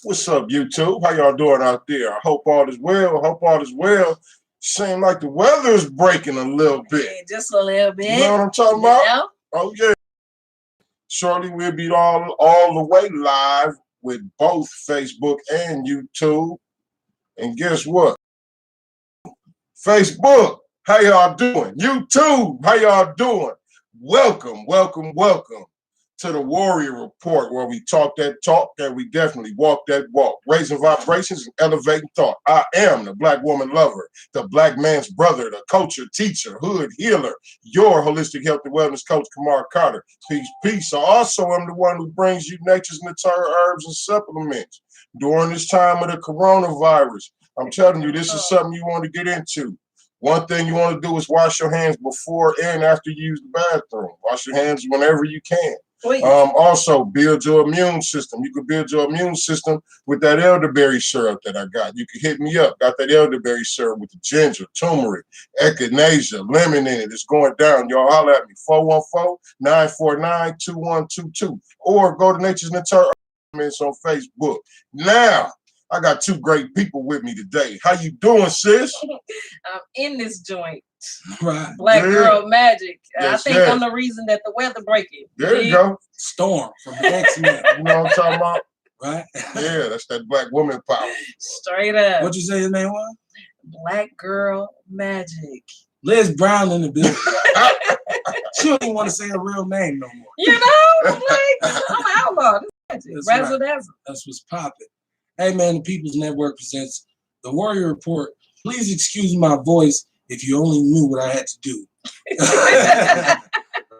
What's up, YouTube? How y'all doing out there? I hope all is well. Seems like the weather is breaking a little bit. Yeah, just a little bit. You know what I'm talking about? Oh, yeah. Shortly, we'll be all the way live with both Facebook and YouTube. And guess what? Facebook, how y'all doing? YouTube, how y'all doing? Welcome to the Warrior Report, where we talk that talk and we definitely walk that walk, raising vibrations and elevating thought. I am the Black woman lover, the Black man's brother, the culture teacher, hood healer, your holistic health and wellness coach, Kamar Carter. Peace, peace. I also am the one who brings you nature's natural herbs and supplements during this time of the coronavirus. I'm telling you, this is something you want to get into. One thing you want to do is wash your hands before and after you use the bathroom. Wash your hands whenever you can. Also, build your immune system. You can build your immune system with that elderberry syrup that I got. You can hit me up. Got that elderberry syrup with the ginger, turmeric, echinacea, lemon in it. It's going down. Y'all holler at me. 414-949-2122. Or go to Nature's Natural Herbs on Facebook. Now, I got two great people with me today. How you doing, sis? I'm in this joint. Right. Black Girl Magic. Yes, I think I'm the reason that the weather breaking. There you go. Storm from the X-Men. You know what I'm talking about? Right? Yeah, that's that Black woman power. Straight up. What'd you say his name was? Black Girl Magic. Liz Brown in the building. She don't even want to say her real name no more. You know? I'm like, I'm an outlaw. That's razzle dazzle. That's what's popping. Hey, man, the People's Network presents the Warrior Report. Please excuse my voice if you only knew what I had to do.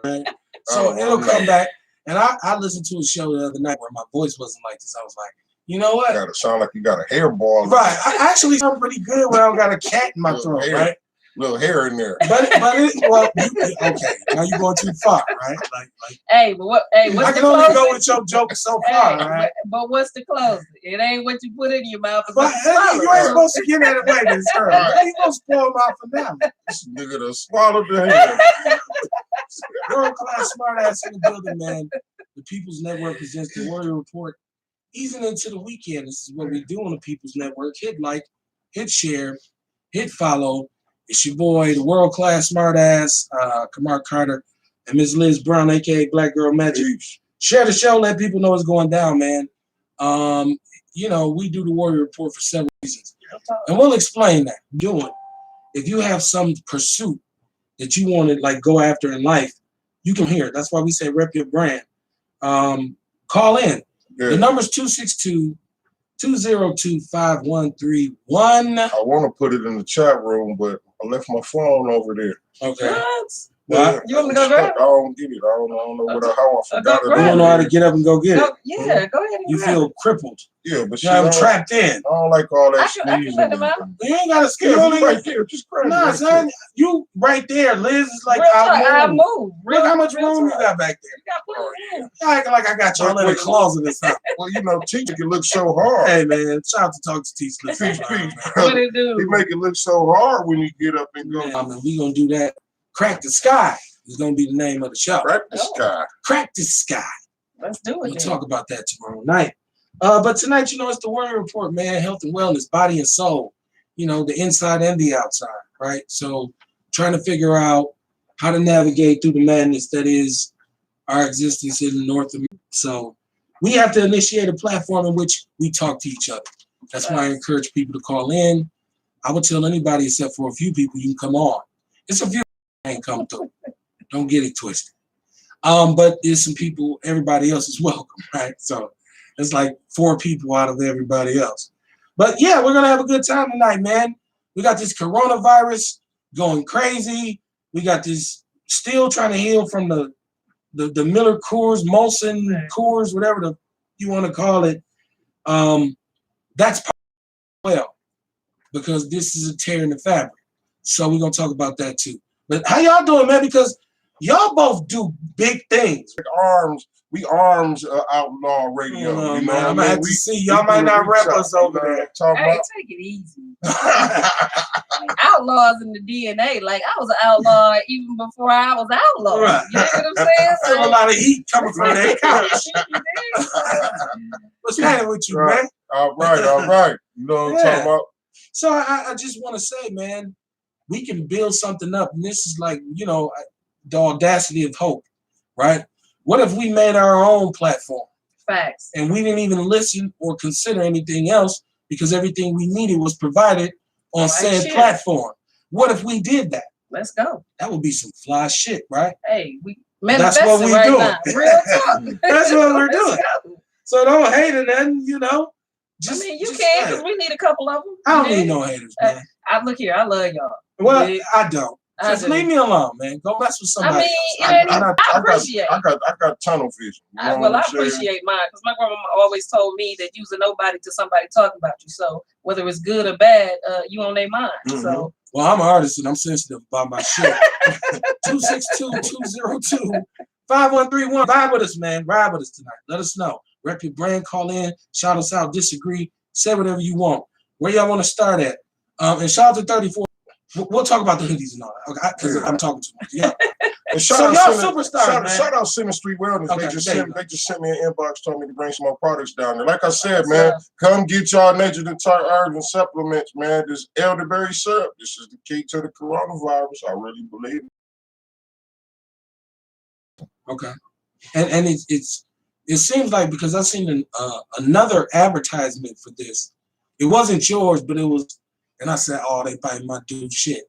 Right? So it'll come back. And I listened to a show the other night where my voice wasn't like this. I was like, you know what? You gotta sound like you got a hairball. Right. I actually sound pretty good when I don't got a cat in my throat, right? Little hair in there. Well, okay. Now you're going too far, right? Like hey, but what? Hey, what's I can only go with your joke so far, right? But what's the closing? It ain't what you put in your mouth. But you ain't supposed to get that away this early. How you gonna spoil my finale? This nigga done swallowed the hair. World-class smart-ass in the building, man. The People's Network presents the Warrior Report. Easing into the weekend. This is what we do on the People's Network. Hit like, hit share, hit follow. It's your boy, the world-class smart-ass, Kamar Carter, and Ms. Liz Brown, a.k.a. Black Girl Magic. Share the show. Let people know what's going down, man. You know, we do the Warrior Report for several reasons. And we'll explain that. If you have some pursuit that you want to, like, go after in life, you can hear it. That's why we say rep your brand. Call in. Yeah. The number's 262-202-5131. I want to put it in the chat room, but I left my phone over there. Okay. What? You want me to go grab it? I don't get it. I don't know how I forgot it. You don't know how to get up and go get it. Yeah, go ahead. You feel crippled. Yeah, but I'm trapped in. I don't like all that I can let them out. You ain't got to skip right there. Just grab Nah, son. You right there. Liz is like, I move. Look how much room you got back there. You got plenty of room. You acting like I got y'all in a closet or something. Well, you know, teacher can look so hard. Hey, man. Shout out to Talk to Teach. What it do? He make it look so hard when you get up and go. Man, we going to do that. Crack the Sky is going to be the name of the show. Crack the Sky. Crack the Sky. Let's do it. We'll talk about that tomorrow night. But tonight, you know, it's the Warrior Report, man. Health and wellness, body and soul. You know, the inside and the outside, right? So trying to figure out how to navigate through the madness that is our existence in North America. So we have to initiate a platform in which we talk to each other. That's why I encourage people to call in. I would tell anybody except for a few people, you can come on. It's a few ain't come through. Don't get it twisted. But there's some people, everybody else is welcome, right? So it's like 4 people out of everybody else. But yeah, we're gonna have a good time tonight, man. We got this coronavirus going crazy. We got this still trying to heal from the Miller Coors, Molson Coors, whatever you want to call it. That's well, because this is a tear in the fabric. So we're gonna talk about that too. But how y'all doing, man? Because y'all both do big things. We arms outlaw radio. Oh, You know man, what I I'm mean? gonna have to see. Y'all might not rep us over there. Talking Hey, about. take it easy. Outlaws in the DNA. Like I was an outlaw even before I was outlaw. Right. You know what I'm saying? I have a lot of heat coming from that couch. You dig? What's happening with you, Right. man? All right. You know what I'm talking about? So I just want to say, man, we can build something up. And this is like, you know, the audacity of hope, right? What if we made our own platform Facts. and we didn't even listen or consider anything else because everything we needed was provided on Right, said shit. platform? What if we did that? Let's go. That would be some fly shit, right? Hey, we That's what manifesting we right doing. now. Real talk. That's what we're Let's doing. go. So don't hate it, then, you know. I mean, you just can say because it. we need a couple of them. I don't You need dig? no haters, man. I look here. I love y'all. Well, dig? I don't. I Just do. leave me alone, man. Go mess with somebody I mean, else. it ain't even, I I appreciate. I got tunnel vision. You know Well, what I I'm saying? appreciate mine because my grandma always told me that you's a nobody till somebody talk about you. So whether it's good or bad, you on their mind. Mhm. So Well, I'm an artist and I'm sensitive about my shit. 262-202-5131. Vibe with us, man. Ride with us tonight. Let us know. Rep your brand, call in, shout us out, disagree, say whatever you want. Where y'all want to start at? And shout out to 34. We'll talk about the hoodies and all that. Okay, because I'm talking too much. Yeah. And So y'all superstars, man. Shout out Center Street Wellness. Okay, They just there you sent me an inbox, told me to bring some more products down there. Like I said, That's man, up. come get y'all natural herbs and supplements, man. This elderberry syrup. This is the key to the coronavirus. I really believe it. Okay. And it seems like because I seen another advertisement for this. It wasn't yours, but it was, and I said, oh, they probably my dude shit.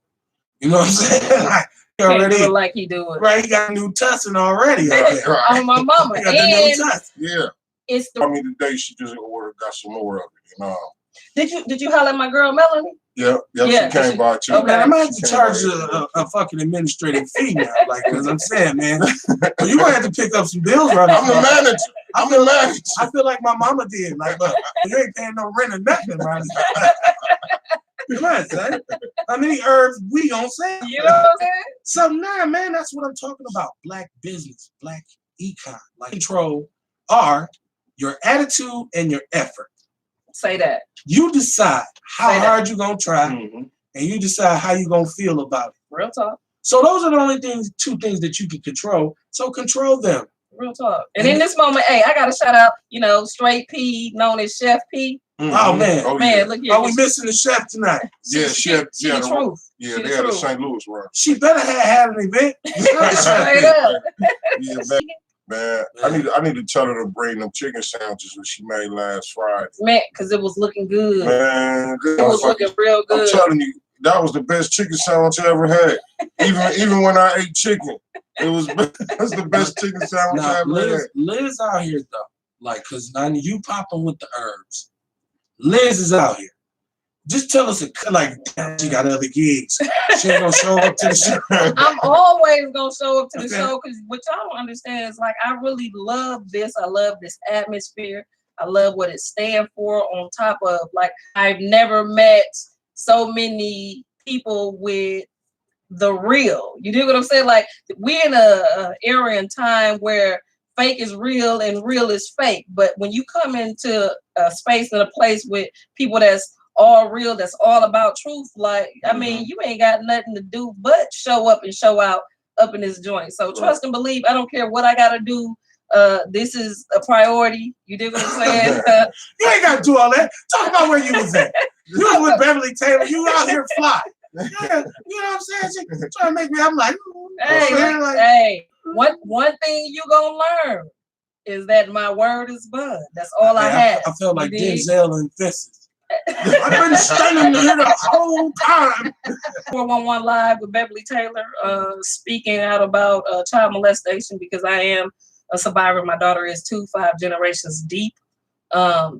You know what I'm saying? Like, he can't already do it like he do it. right. He got a new tussin already. Right. On my mama. He got the new And tussin. Yeah. it's I the mean, today she just got some more of it. You know. did you holler at my girl Melanie? Yeah. Yeah, She came by too. okay. Man, I might have She to came charge by. a fucking administrative fee now. Like, because I'm saying, man, you gonna have to pick up some bills right I'm the now. manager. I'm the manager. I feel like my mama did. Like, look, you ain't paying no rent or nothing, man. Come on, son. How many herbs we gonna sell? You know what I'm saying? So nah, man, that's what I'm talking about. Black business, black econ. Like control are your attitude and your effort. Say that. You decide how Say that. hard you're gonna try, Mhm. and you decide how you're gonna feel about it. Real talk. So those are the only two things that you can control. So control them. Real talk. And in this moment, hey, I gotta shout out, Straight P, known as Chef P. Oh, man. Oh, Man, yeah. look here. Are we missing the chef tonight? Yeah, she the the truth. Yeah, She they the had a truth. St. Louis run. She better have had an event. Straight up. Yeah, man. I need to tell her to bring them chicken sandwiches that she made last Friday. Man, because it was looking good. Man, It was looking real I'm good. telling you, that was the best chicken sandwich I ever had. Even when I ate chicken, that's the best chicken sandwich I Now, ever had. Liz out here though, like, cause now you popping with the herbs. Liz is out here. Just tell us, like, damn, she got other gigs. She ain't gonna show up to the show. I'm always gonna show up to the Okay. show because what y'all don't understand is like I really love this. I love this atmosphere. I love what it stands for. On top of like I've never met so many people with the real. You dig what I'm saying? Like we're in a era and time where fake is real and real is fake. But when you come into a space and a place with people that's all real, that's all about truth, like I mean, you ain't got nothing to do but show up and show out up in this joint. So trust and believe. I don't care what I gotta do. This is a priority. You dig what I'm saying? You ain't gotta do all that. Talk about where you was at. You was with Beverly Taylor. You out here fly. Yeah, you know what I'm saying? She trying to make me. I'm like, Hey, man, like, hey, one thing you gonna learn is that my word is bud. That's all I have. I felt like You dig? Denzel and Fences. I've been standing here the whole time. 411 Live with Beverly Taylor, speaking out about child molestation because I am a survivor. My daughter is too, 5 generations deep.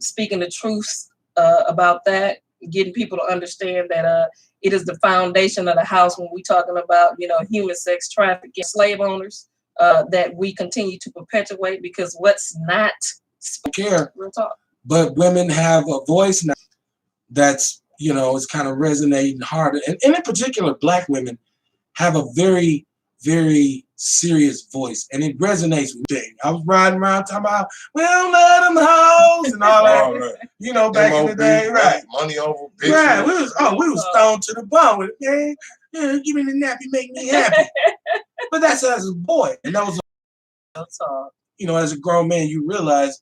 Speaking the truth about that, getting people to understand that it is the foundation of the house when we're talking about, human sex trafficking, slave owners that we continue to perpetuate because what's not Care, real talk. but women have a voice now that's, it's kind of resonating harder. And in particular, Black women have a very, very serious voice, and it resonates with me. I was riding around talking about we don't let them hoes and all that. All that. You know, back in the day, right? Money over bitches. Right. We was stoned to the bone with it. Man, give me the nappy, make me happy. But that's as a boy, and that was, you know, as a grown man, you realize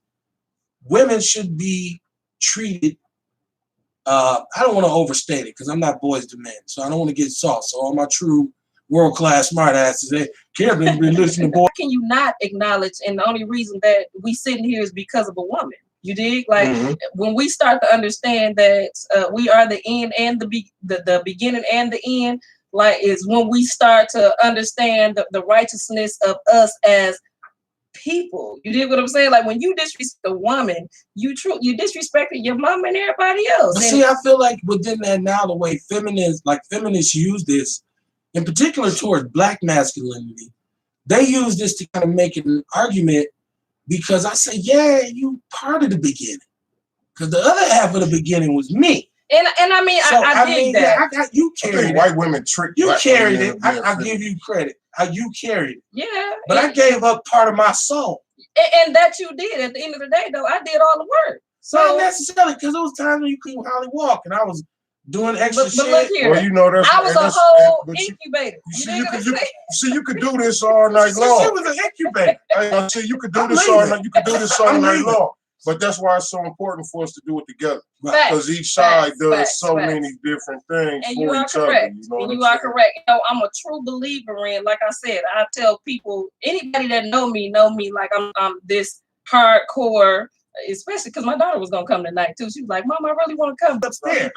women should be treated. I don't want to overstate it because I'm not boys to men, so I don't want to get soft. So all my true world-class smart asses, they can't been listening to boys. How can you not acknowledge? And the only reason that we sitting here is because of a woman. You dig? Like when we start to understand that we are the end and the beginning and the end, like is when we start to understand the righteousness of us as people. You dig what I'm saying? Like when you disrespect a woman, you disrespected your mom and everybody else. But see, I feel like within that now, the way feminists use this, in particular towards black masculinity, they use this to kind of make it an argument because I say, yeah, you part of the beginning. Because the other half of the beginning was me. And I mean, so, I dig that. Yeah, you carried it. White women trick. You carried it. I give you credit. You carried it. Yeah. But I gave up part of my soul. And that you did. At the end of the day, though, I did all the work. So not necessarily, because there was times when you couldn't hardly walk, and I was doing extra shit. But look here, well, you know, I was a whole incubator. You could do this all night long. She was an incubator. See, you could do this all night. You could do this all night long. But that's why it's so important for us to do it together. Because each side does so many different things and for you are each correct. other. You know and you are correct. You know, I'm a true believer in, like I said, I tell people, anybody that know me like I'm this hardcore, especially because my daughter was gonna come tonight too. She was like, Mom, I really want to come upstairs.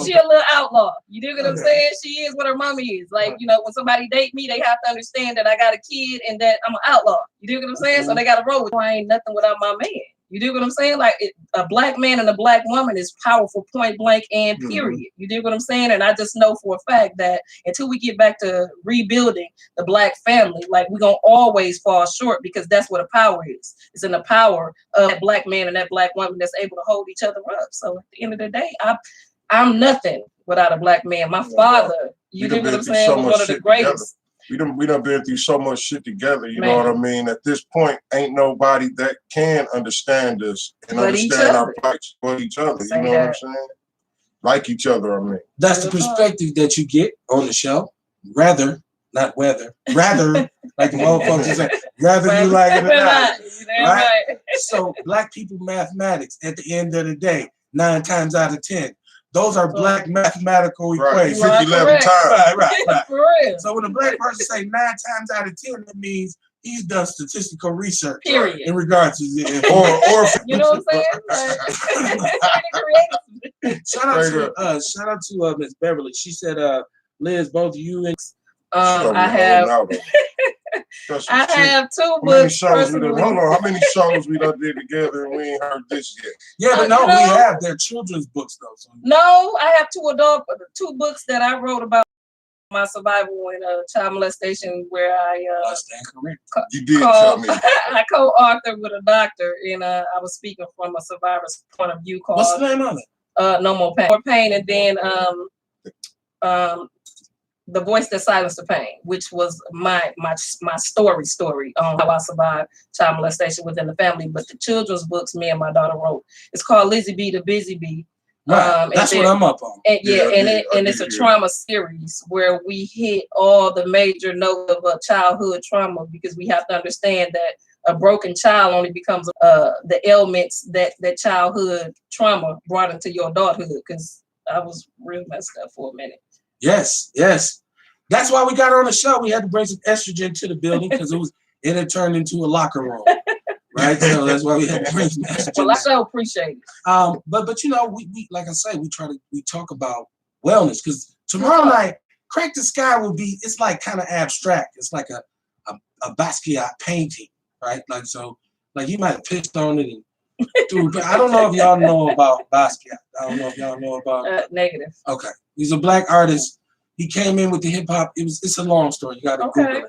She a little outlaw. You dig what I'm saying? She is what her mommy is. Like, you know, when somebody date me, they have to understand that I got a kid and that I'm an outlaw. You dig what I'm saying? So they gotta roll with me. I ain't nothing without my man. You dig what I'm saying? Like a black man and a black woman is powerful, point blank, and period. You dig what I'm saying? And I just know for a fact that until we get back to rebuilding the black family, like we're gonna always fall short because that's what the power is. It's in the power of that black man and that black woman that's able to hold each other up. So at the end of the day, I'm nothing without a black man. My father, you dig what I'm saying, was one of the greatest. We done been through so much shit together, you know what I mean? At this point, ain't nobody that can understand us and understand our plights but each other, you know what I'm saying? Like each other, I mean. That's the perspective that you get on the show. Rather, not whether, rather, like the motherfuckers say, rather you like it or not. Right? So black people mathematics at the end of the day, 9 times out of 10. Those are black mathematical equations. 11 times. Right. For real. So when a black person say 9 times out of 10, that means he's done statistical research. Period. In regards to it. Or you know what I'm saying? Shout out to Miss Beverly. She said, Liz, both you and I have 2 books. Hold on, how many shows we done did together and we ain't heard this yet? Yeah, but no, we have their children's books though. So. No, I have 2 books that I wrote about my survival in child molestation, where I you did tell me. I co-authored with a doctor, and I was speaking from a survivor's point of view. Called what's the name of it? No More Pain. More Pain, and then The Voice That Silenced the Pain, which was my story on how I survived child molestation within the family. But the children's books me and my daughter wrote, it's called Lizzie B the Busy Bee. Right. That's what I'm up on. And it's a trauma series where we hit all the major notes of childhood trauma, because we have to understand that a broken child only becomes the ailments that childhood trauma brought into your adulthood. Because I was real messed up for a minute. Yes. That's why we got her on the show. We had to bring some estrogen to the building because it had turned into a locker room. Right? So that's why we had to bring some estrogen. Well, I so appreciate it. But you know, we like I say, we talk about wellness, because tomorrow night, Crack the Sky will be, it's like kind of abstract. It's like a Basquiat painting, right? Like, so like you might have pissed on it and I don't know if y'all know about Basquiat. I don't know if y'all know about negative. Okay. He's a black artist. He came in with the hip hop. It's a long story. You gotta Google it.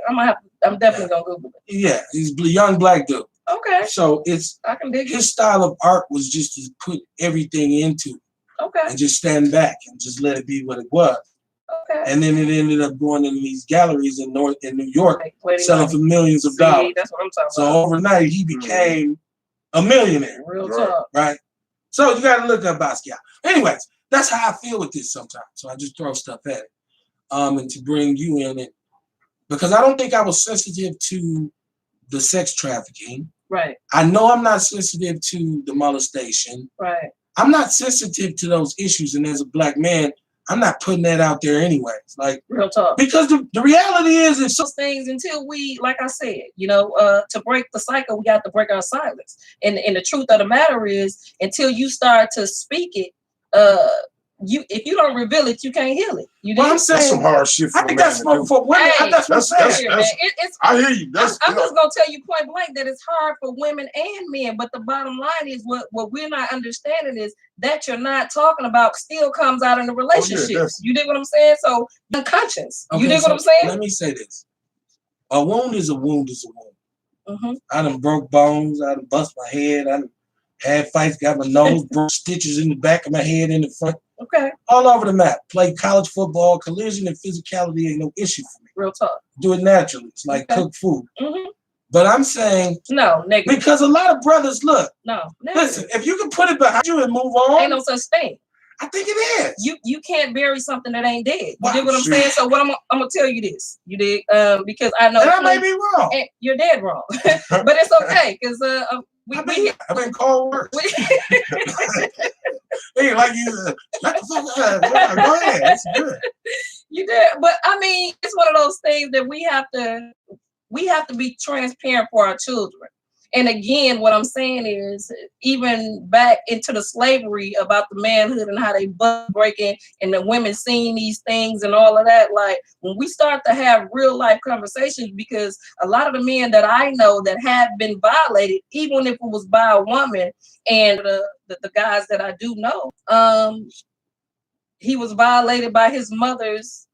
I'm definitely gonna Google it. Yeah, he's a young black dude. Okay. So I can dig his style of art was just to put everything into it. Okay. And just stand back and just let it be what it was. Okay. And then it ended up going into these galleries in New York, Like, plenty selling money. for millions of See, dollars. that's what I'm talking So about. overnight, he became a millionaire, Real Right. talk. right? So you got to look up Basquiat. Anyways, that's how I feel with this sometimes. So I just throw stuff at it, and to bring you in it, because I don't think I was sensitive to the sex trafficking. Right. I know I'm not sensitive to the molestation. Right. I'm not sensitive to those issues, and as a black man, I'm not putting that out there anyways. Like, Real talk. because the reality is, it's so Those things until we, like I said, to break the cycle, we got to break our silence. And the truth of the matter is, until you start to speak it, if you don't reveal it, you can't heal it. You Well, I'm did. saying, That's some hard shit for I a think man that's to do. for women. Hey, That's what I'm that's- saying. Here, man. It's I hear you. That's I'm just gonna tell you point blank that it's hard for women and men, but the bottom line is what we're not understanding is that you're not talking about still comes out in the relationships. definitely. You dig what I'm saying? So unconscious. You Okay, dig what so I'm saying? Let me say this: a wound is a wound is a wound. Mm-hmm. I done broke bones. I done bust my head. I done had fights. Got my nose broke. Stitches in the back of my head, in the front, Okay. all over the map. Played college football. Collision and physicality ain't no issue for me. Real talk. Do it naturally. It's like Okay. cook food. Mm-hmm. But I'm saying, No, negative. because a lot of brothers, look, No, negative. listen, if you can put it behind you and move Ain't on, no such thing. I think it is. You can't bury something that ain't dead. You Wow, dig what I'm shit. saying? So what I'm gonna tell you this. You dig? Because I know And I may be wrong. and you're dead wrong, but it's okay because I've been called worse. Hey, like you, shut the fuck up. Go ahead. It's good. you did, but I mean, it's one of those things that we have to be transparent for our children. And again, what I'm saying is, even back into the slavery about the manhood and how they butt breaking and the women seeing these things and all of that. Like when we start to have real life conversations, because a lot of the men that I know that have been violated, even if it was by a woman, and the guys that I do know, he was violated by his mother's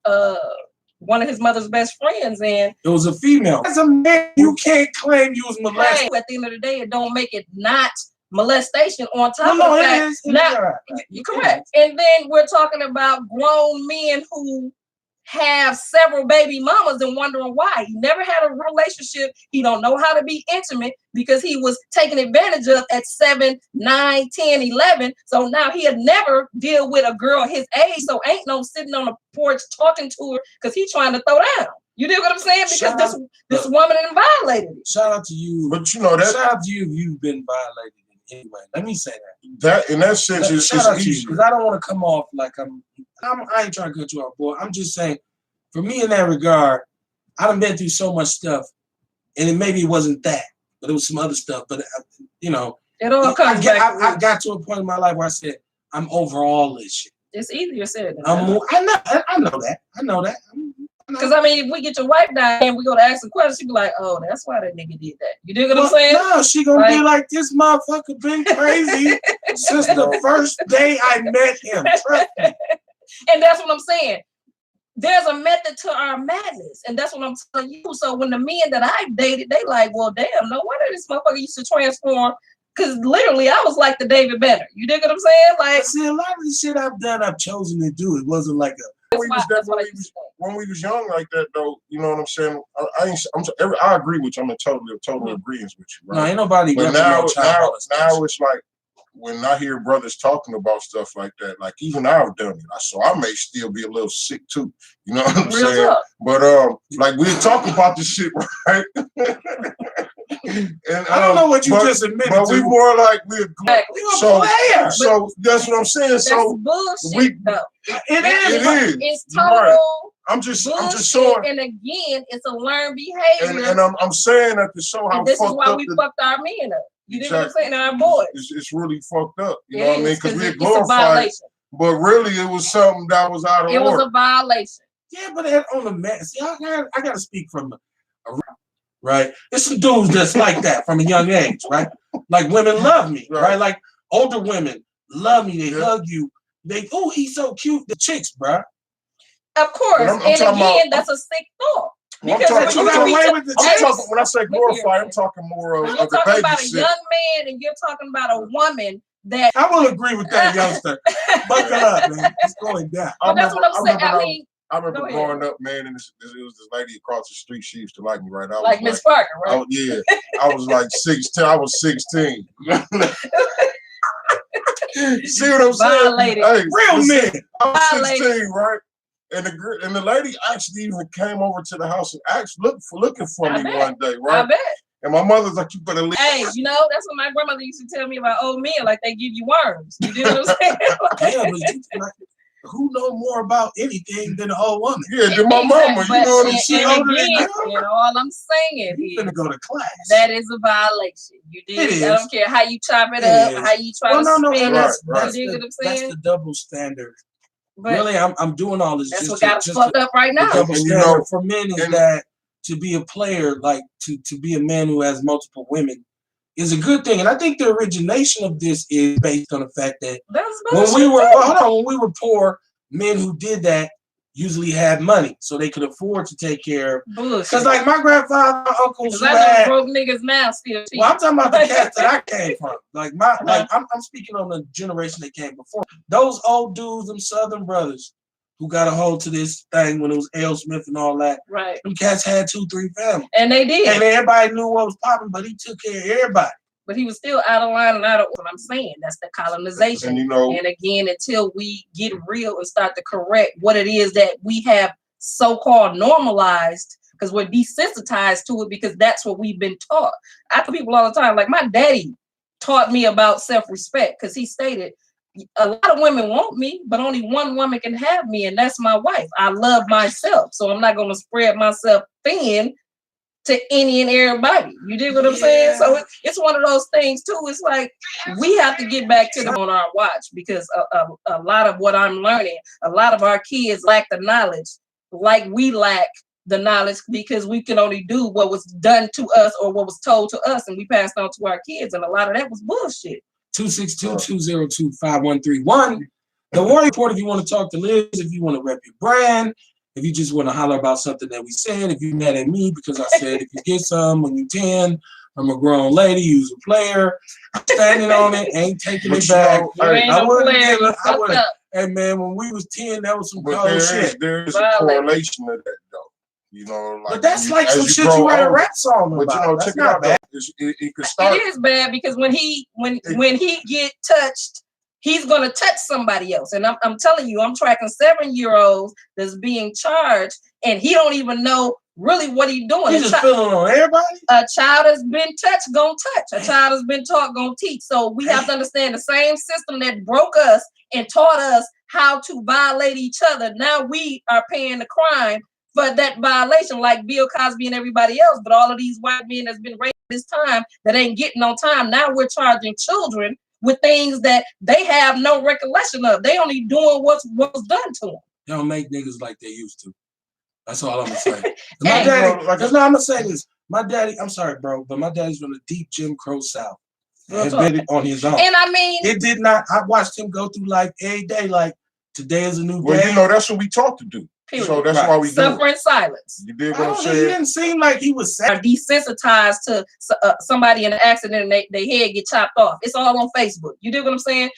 one of his mother's best friends, and It was a female. As a man, you can't claim you was molested. at the end of the day, it don't make it not molestation. On top No, of it that, is. not you're correct. And then we're talking about grown men who have several baby mamas and wondering why. He never had a relationship. He don't know how to be intimate because he was taken advantage of at 7, 9, 10, 11. So now he'll never deal with a girl his age. So ain't no sitting on the porch talking to her because he's trying to throw down. You know what I'm saying? Because this woman violated it. Shout out to you. But you know that Shout out to you if you've been violated in any way. Let me say that. in that sense Shout out it's to you, easy. because I don't want to come off like I ain't trying to cut you off, boy. I'm just saying, for me in that regard, I done been through so much stuff, and maybe it wasn't that, but it was some other stuff. But It all comes back. I got to a point in my life where I said, I'm over all this shit. It's easier said than I done. know that. Because I mean, if we get your wife down and we go to ask a question, she be like, "Oh, that's why that nigga did that." You dig what I'm saying? No, she gonna be Like- like, this motherfucker been crazy since the first day I met him. Trust me. And that's what I'm saying. There's a method to our madness, and that's what I'm telling you. So when the men that I've dated, they like, well, damn, no wonder this motherfucker used to transform. Because literally, I was like the David Banner. You dig what I'm saying? Like, See, a lot of the shit I've done, I've chosen to do. It wasn't like a that's what I used to say. when we was young like that though, you know what I'm saying? I agree with you. I'm in total agreement with you, no, right? ain't nobody. But repping now no child molestation. now it's like when I hear brothers talking about stuff like that, like even I've done it. So I may still be a little sick too. You know what I'm Real saying? talk. But like we talk about this shit, right? And I don't know what you but- just admitted But to. we more like we're Exactly. You a so player. so that's what I'm saying. That's So bullshit, we- though. It is. it is. It's You're right. total I'm just bullshit. showing, And again, it's a learned behavior. and I'm saying that to show how And this is fucked why up we the, fucked our men up. You dig what I'm Exactly. saying? And our boys. it's really fucked up. You It know what I mean? is, Because we it's a glorified, violation. but really it was something that was out of It was order. a violation. Yeah, but on the man, see, I gotta speak from right. There's some dudes that's like that from a young age, right? Like women love me, right? Like older women love me. They Yeah. hug you. They, oh, he's so cute. The chicks, bruh. Of course. But I'm And talking again, about- that's a sick thought. Well, Because That you when got we away talk- with the I'm chicks. talking when I say Look glorify, here. I'm talking more when of you're the talking baby about a shit. young man and you're talking about a woman that I will agree with that, youngster. Buckle up, man. It's going down. but that's what I'm saying. I remember mean, I remember Go ahead. growing up, man, and it was this lady across the street. She used to like me, right? I was Like Miss Parker, right? yeah, I was like 16. I was 16. See what I'm saying? Violated. Hey, Real listen, men. I was Violated. 16, right? And the lady actually even came over to the house and asked looking for I me bet. one day, I right? bet. And my mother's like, you better leave. Hey, you know, that's what my grandmother used to tell me about old men, like they give you worms. You do what I'm saying? Yeah, but like, who know more about anything than an old woman? Yeah, to my mama, you know what I'm and saying? older than again, you. and all I'm saying You is finna go to class. that is a violation. You It did. is. I don't care how you chop it It up, is. how you try Well, to no, spin and it. that's You dig what I'm that's saying? the double standard. But Really, I'm doing all this that's just what to, got us just fucked to, up right the now. double And you standard know, for men is and- that to be a player, like to be a man who has multiple women, is a good thing. And I think the origination of this is based on the fact that That's when bullshit we were too. when we were poor, men who did that usually had money, so they could afford to take care of. Bullshit. Because like my grandfather, my uncles Because who I know had. broke niggas now still cheat. Well, I'm talking about the cats that I came from. Like I'm speaking on the generation that came before. Those old dudes, them Southern brothers, who got a hold to this thing when it was L. Smith and all that. Right. Them cats had 2-3 families, And they did. and everybody knew what was popping, but he took care of everybody. But he was still out of line and out of what I'm saying. That's the colonization. and you know, And again, until we get real and start to correct what it is that we have so-called normalized, because we're desensitized to it because that's what we've been taught. I tell people all the time, like my daddy taught me about self-respect because he stated, a lot of women want me, but only one woman can have me, and that's my wife. I love myself, so I'm not going to spread myself thin to any and everybody. You dig what I'm saying? So it's one of those things too. It's like we have to get back to them on our watch because a lot of what I'm learning, a lot of our kids lack the knowledge, like we lack the knowledge because we can only do what was done to us or what was told to us, and we passed on to our kids, and a lot of that was bullshit. 262-202-5131. The Warrior Report, if you want to talk to Liz, if you want to rep your brand, if you just want to holler about something that we said, if you're mad at me because I said if you get some when you 10, I'm a grown lady, you's a player. I'm standing on it, ain't taking it back. You ain't I no wouldn't player, give you it. I fucked wouldn't. up. Hey man, when we was 10, that was some but cold shit. there is a Violate. correlation to that though. You know, like But that's like as some you shit grow you write a older. rap song But about. you know, That's check it not out bad. though. It could start. It is bad because when he get touched, he's gonna touch somebody else. And I'm telling you, I'm tracking 7-year-olds that's being charged, and he don't even know really what he's doing. He's just feeling on everybody. A child has been touched, gonna touch. A child has been taught, gonna teach. So we have to understand the same system that broke us and taught us how to violate each other. Now we are paying the crime for that violation, like Bill Cosby and everybody else. But all of these white men that's been raised this time that ain't getting on time. Now we're charging children with things that they have no recollection of. They only doing what was done to them. They don't make niggas like they used to. That's all I'm gonna say. My Hey, daddy, bro, no, I'm gonna say this. My daddy, I'm sorry, bro, but my daddy's from the deep Jim Crow South. Real And talk. been on his own. And I mean, It did not. I watched him go through life every day. Like today is a new Well, day. you know, that's what we taught to do. period. So that's Right. why we do it. Suffer in silence. You dig I what I'm don't know, he saying? didn't seem like he was sad. Are desensitized to somebody in an accident and their head get chopped off. It's all on Facebook. You dig what I'm saying?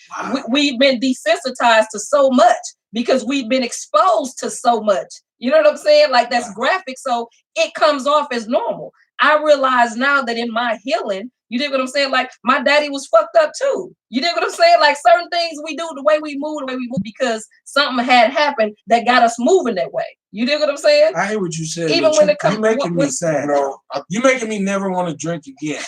We've been desensitized to so much because we've been exposed to so much. You know what I'm saying? Like that's graphic. So it comes off as normal. I realize now that in my healing, you dig what I'm saying? Like my daddy was fucked up too. You dig what I'm saying? Like certain things we do, the way we move, because something had happened that got us moving that way. You dig what I'm saying? I hear what you said. Even but when you, it comes- you making me when- sad. You know, You making me never want to drink again.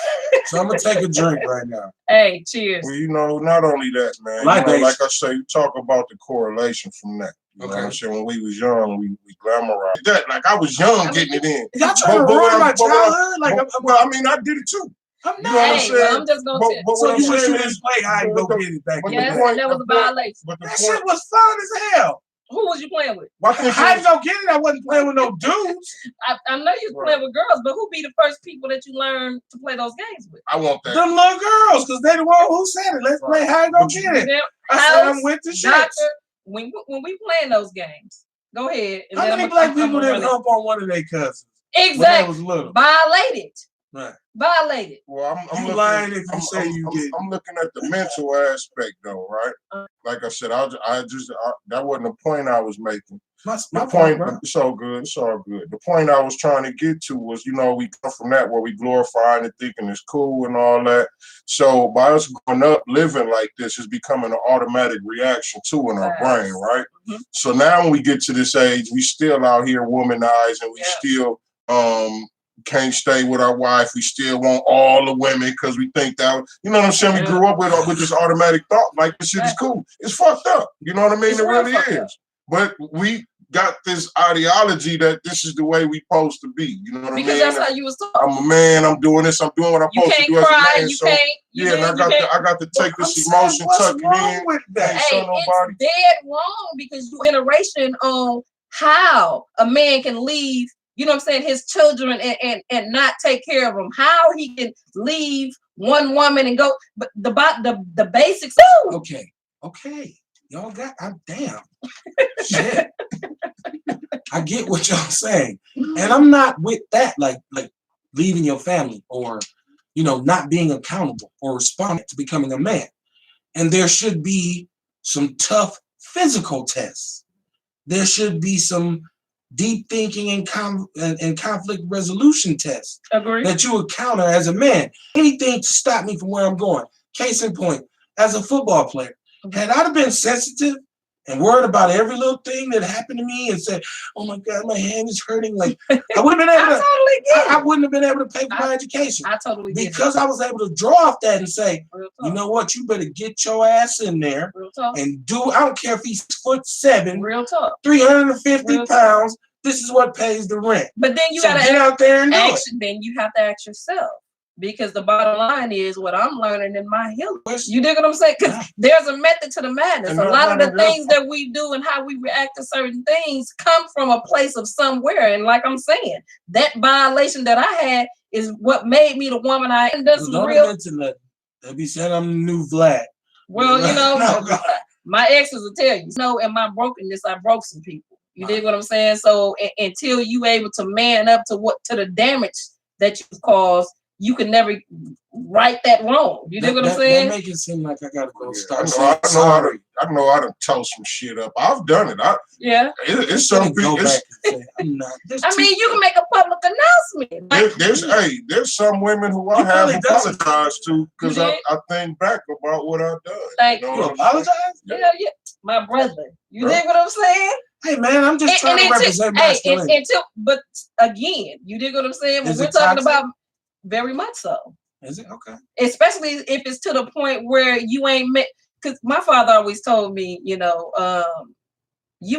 So I'm gonna take a drink right now. Hey, cheers. well, you know, not only that, man. Like You know, they- like I say, you talk about the correlation from that. You know what I'm Okay. saying? When we was young, we glamorized that. Like I was young getting it in. Y'all trying to But what ruin my I'm- but what I'm- childhood? Like well, I mean, I did it too. I'm You not. know what I'm Hey, saying? well, I'm just gonna But, tell. but So what I'm you wish you saying didn't is, play hide and go but get it back. but in the the Yes, day. point- that was the a point- violation. but the That point, shit was fun as hell. Who was you playing with? why can't Hide you? and go get it. I wasn't playing with no dudes. I know you was Right. playing with girls, but who be the first people that you learn to play those games with? I want that. Them little girls, because they the one who said it. Let's play hide and go But get it. Them I said house, I'm with the shit. doctor, when we playing those games, go ahead. And How then many I'ma black people run didn't it. hump on one of their cousins when they Exactly was little? violated? Right. Violated. Well, I'm You looking lying at, if you say you get. I'm looking at the mental aspect, though, right? Like I said, that wasn't the point I was making. My point, bro. it's all good. It's all good. The point I was trying to get to was, we come from that where we glorify and thinking it's cool and all that. So by us growing up living like this, is becoming an automatic reaction too in our brain, right? Mm-hmm. So now when we get to this age, we still out here womanized, and we still can't stay with our wife. We still want all the women because we think that, you know what I'm saying? We grew up with this automatic thought, like this shit is cool. It's fucked up. You know what I mean? It's it really is. up. But we got this ideology that this is the way we supposed to be. You know what I mean? Because that's how you was taught. I'm a man. I'm doing this. I'm doing what I'm supposed to do as a man. You So can't. and I got to take this emotion, tuck it in. With that? Hey, it's dead wrong because you generation on how a man can leave, you know what I'm saying, his children and not take care of them. How he can leave one woman and go, but the basics. Okay. Y'all got, I'm damn. Shit. I get what y'all saying. And I'm not with that, like leaving your family or, not being accountable or responding to becoming a man. And there should be some tough physical tests. There should be some deep thinking and conflict resolution tests. Agree. That you encounter as a man. Anything to stop me from where I'm going. Case in point, as a football player, had I been sensitive and worried about every little thing that happened to me and said, "Oh my God, my hand is hurting," like I wouldn't have been able to. I wouldn't have been able to pay for my education. I totally get because I was able to draw off that and say, you know what, you better get your ass in there and do. I don't care if he's 6'7", real talk, 350 pounds. This is what pays the rent. But then you gotta get out there and do it. Then you have to ask yourself. Because the bottom line is what I'm learning in my healing. You dig what I'm saying? Because there's a method to the madness. A lot of the things that we do and how we react to certain things come from a place of somewhere. And like I'm saying, that violation that I had is what made me the woman I am. They be saying I'm the new Vlad. Well, my exes will tell you. In my brokenness, I broke some people. You dig what I'm saying? So until you able to man up to the damage that you caused, you can never right that wrong. You dig what I'm saying? That make it seem like I gotta go start. I know how to tell some shit up. I've done it. It's some people. I mean, you can make a public announcement. There's some women who I have apologized to because I think back about what I've done. Thank you. Apologize? Yeah. My brother. You dig what I'm saying? Hey man, I'm just trying to represent masculinity. But again, you dig what I'm saying? When we're talking about. Very much so. Is it? Okay. Especially if it's to the point where you ain't met. Because my father always told me, you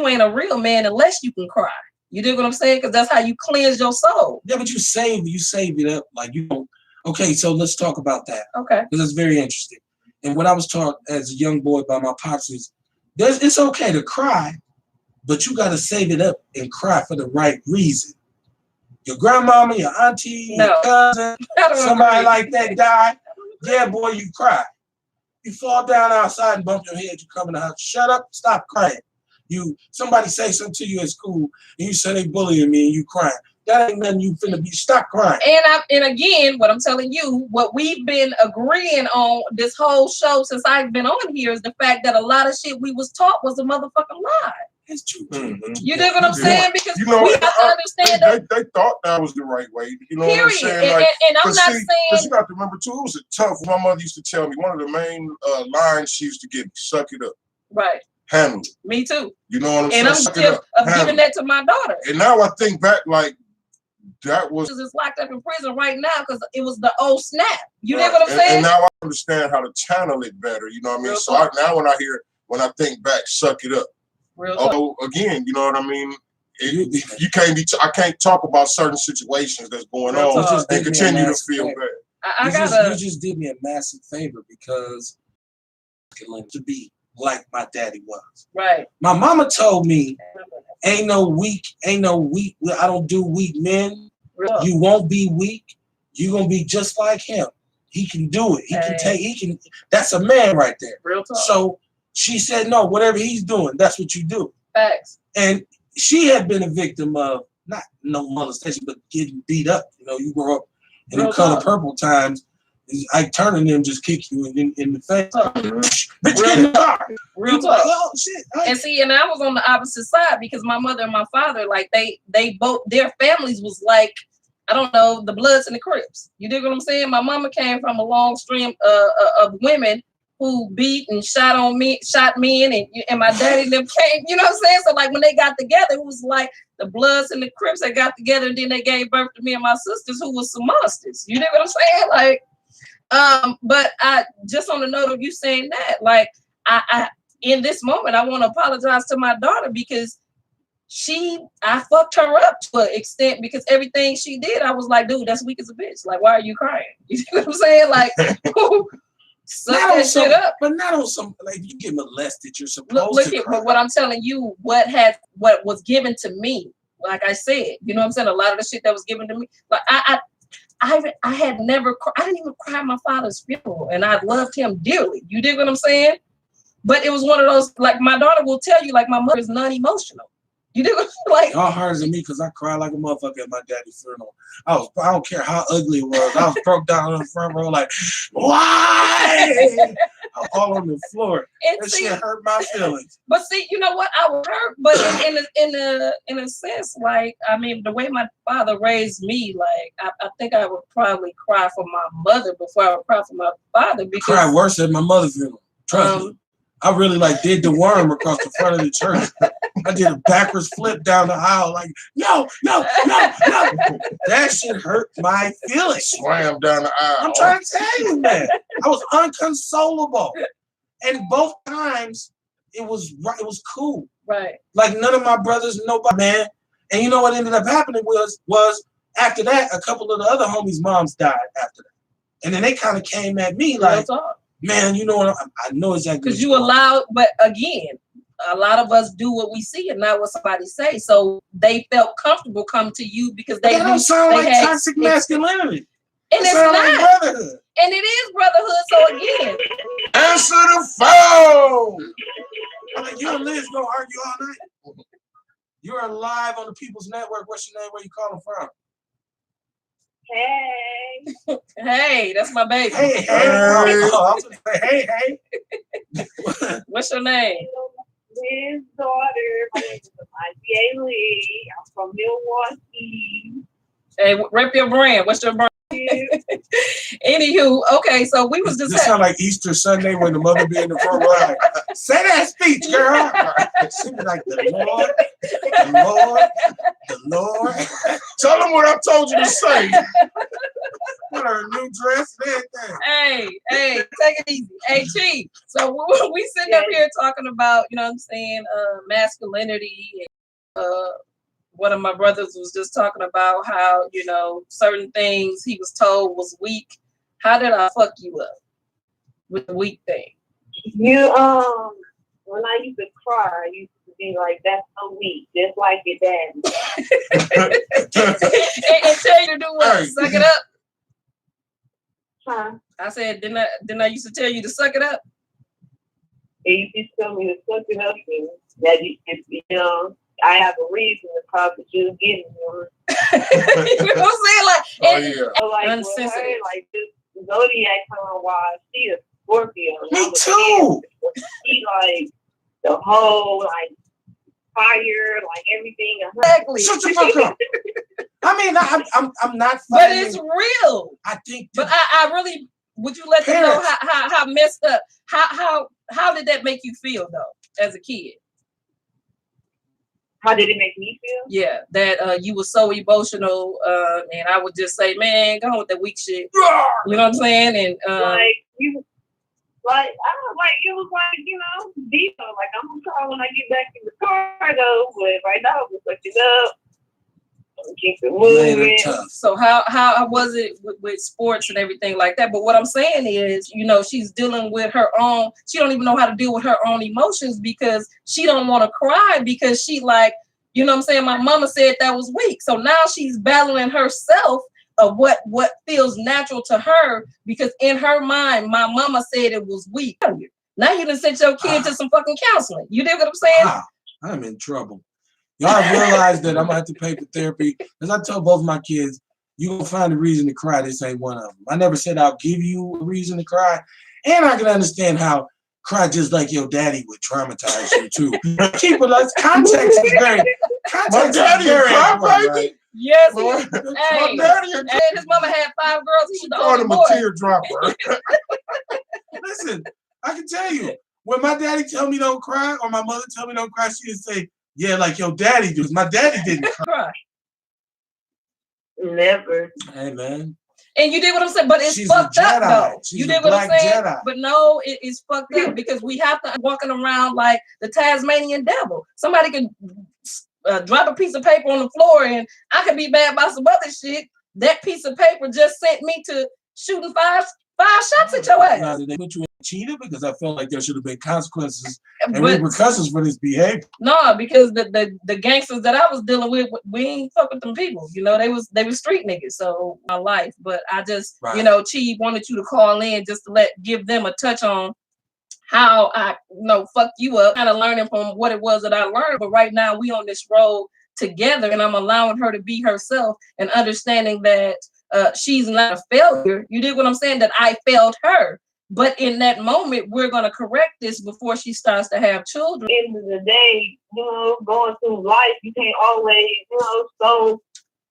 ain't a real man unless you can cry. You dig what I'm saying? Because that's how you cleanse your soul. Yeah, but you save it up. Like you don't. Okay, so let's talk about that. Okay. Because it's very interesting. And what I was taught as a young boy by my pops is, it's okay to cry, but you got to save it up and cry for the right reason. Your grandmama, your auntie, your cousin, somebody like that died. Yeah, boy, you cry. You fall down outside and bump your head. You come in the house. Shut up. Stop crying. Somebody say something to you at school, and you say they bullying me, and you crying. That ain't nothing you finna be. Stop crying. And again, what I'm telling you, what we've been agreeing on this whole show since I've been on here is the fact that a lot of shit we was taught was a motherfucking lie. It's true. Mm-hmm. You dig what I'm saying? Because we have to understand that they thought that was the right way. You know period. What I'm saying? And I'm not saying because you got to remember too, it was tough. My mother used to tell me one of the main lines she used to give me: "Suck it up." Right. Handle it. Me too. You know what I'm saying? And I'm giving that to my daughter. And now I think back, like that was. It's locked up in prison right now because it was the old snap. You dig what I'm saying? And now I understand how to channel it better. You know what I mean? Real so now when I think back, suck it up. Although again, you know what I mean. You can't be. I can't talk about certain situations that's going on and continue to feel bad. You just did me a massive favor because to be like my daddy was. Right. My mama told me, ain't no weak. I don't do weak men. Real. You won't be weak. You're gonna be just like him. He can do it. That's a man right there. Real talk. So she said, no, whatever he's doing, that's what you do. Facts. And she had been a victim of no molestation, but getting beat up. You grow up And in Color Purple times, Ike Turner and them just kick you in the face. Bitch, get in the car. Real talk. Oh, shit. And see, and I was on the opposite side because my mother and my father, like they both, their families was like, I don't know, the Bloods and the Crips. You dig what I'm saying? My mama came from a long stream of women who beat and shot men, and my daddy and them came, you know what I'm saying? So like when they got together, it was like the Bloods and the Crips that got together, and then they gave birth to me and my sisters who was some monsters. You dig what I'm saying? Like, but I just on the note of you saying that, like I in this moment I want to apologize to my daughter because I fucked her up to an extent because everything she did, I was like, dude, that's weak as a bitch. Like, why are you crying? You know what I'm saying? Like, suck that shit up. But not on some, like, you get molested, you're supposed look to at, cry. but what I'm telling you, what was given to me, like I said, you know what I'm saying? A lot of the shit that was given to me, like I had never, I didn't even cry at my father's funeral, and I loved him dearly. You dig what I'm saying? But it was one of those, like my daughter will tell you, like my mother is non-emotional. You do like y'all harder than me because I cried like a motherfucker at my daddy's funeral. I don't care how ugly it was. I was broke down on the front row like, why? I was all on the floor. And that see, shit hurt my feelings. But see, you know what? I was hurt, but in a sense, like I mean, the way my father raised me, like I think I would probably cry for my mother before I would cry for my father because I cried worse at my mother's funeral. Trust me. I really like did the worm across the front of the church. I did a backwards flip down the aisle, like, no. That shit hurt my feelings. Slam down the aisle. I'm trying to tell you, man. I was unconsolable. And both times it was right, it was cool. Right. Like none of my brothers, nobody, man. And you know what ended up happening was after that, a couple of the other homies' moms died after that. And then they kind of came at me like, man, you know what? I know exactly. Because you allowed, but again, a lot of us do what we see and not what somebody say. So they felt comfortable coming to you because they don't sound like toxic masculinity. And it's not. Like brotherhood. And it is brotherhood. So again, answer the phone. I mean, you and Liz gonna argue all night. You're live on the People's Network. What's your name? Where you calling from? Hey. Hey, that's my baby. Hey. I was gonna say, hey. What's your name? His daughter. My name is Ivy Lee. I'm from Milwaukee. Hey, rep your brand. What's your brand? Anywho, okay, so we was just. This sound like Easter Sunday when the mother be in the front row. Like, say that speech, girl. She be like, the Lord. Tell them what I told you to say. With her new dress and everything. Hey, take it easy. Hey, Chief. So we sitting up here talking about, you know what I'm saying, masculinity. And, one of my brothers was just talking about how, you know, certain things he was told was weak. How did I fuck you up with the weak thing? You, when I used to cry, I used to be like, that's so weak, just like your daddy. and tell you to do what? Suck it up? Huh? I said, didn't I used to tell you to suck it up? You used to tell me to suck it up and that you know, I have a reason to cause that you're getting her. You know what I'm saying? Like, like unsensitive. her, like this zodiac sign wise, she a Scorpio. Me too. She like the whole like fire, like everything. Exactly. Shut the fuck up. I mean, I'm not. But it's real. I think. But I really, would you let them know how messed up? How did that make you feel though, as a kid? How did it make me feel? Yeah, that you were so emotional, and I would just say, man, go on with that weak shit. You know what I'm saying? And like you, like I don't like it was like, you know, deep. Like I'm gonna cry when I get back in the car though, but right now we're suck it up. Keep it moving. So how was it with sports and everything like that? But what I'm saying is, you know, she's dealing with her own. She don't even know how to deal with her own emotions because she don't want to cry because she like, you know what I'm saying? My mama said that was weak. So now she's battling herself of what feels natural to her because in her mind, my mama said it was weak. Now you done sent your kid to some fucking counseling. You dig what I'm saying? Wow. I'm in trouble. Y'all realize that I'm gonna have to pay for therapy because I tell both my kids, you gonna find a reason to cry. This ain't one of them. I never said I'll give you a reason to cry, and I can understand how cry just like your daddy would traumatize you too. Keep it. Context is very. My Context daddy is very cry, important, baby. right? Yes, My hey, daddy hey, his mama had 5 girls. He was the called only him a boy. teardropper. Listen, I can tell you, when my daddy tell me don't cry, or my mother tell me don't cry, she would say, "Yeah, like your daddy does." My daddy didn't cry. Cry. Never. Hey man, And you did what I'm saying, but it's She's a fucked up Jedi. though. She's You a did what I'm black saying, Jedi. but no, it's fucked up because we have to walking around like the Tasmanian devil. Somebody could drop a piece of paper on the floor, and I could be mad about some other shit. That piece of paper just sent me to shooting five shots at your Now, ass. did they put you in cheater? Because I felt like there should have been consequences and But repercussions for this behavior. no, because the gangsters that I was dealing with, we ain't fuck with them people. You know, they was street niggas. So my life, but I just, Right. you know, Chi wanted you to call in just to give them a touch on how I, fucked you up, kind of learning from what it was that I learned. But right now we on this road together, and I'm allowing her to be herself and understanding that she's not a failure. You did what I'm saying, that I failed her. But in that moment, we're going to correct this before she starts to have children. End of the day, going through life, you can't always, so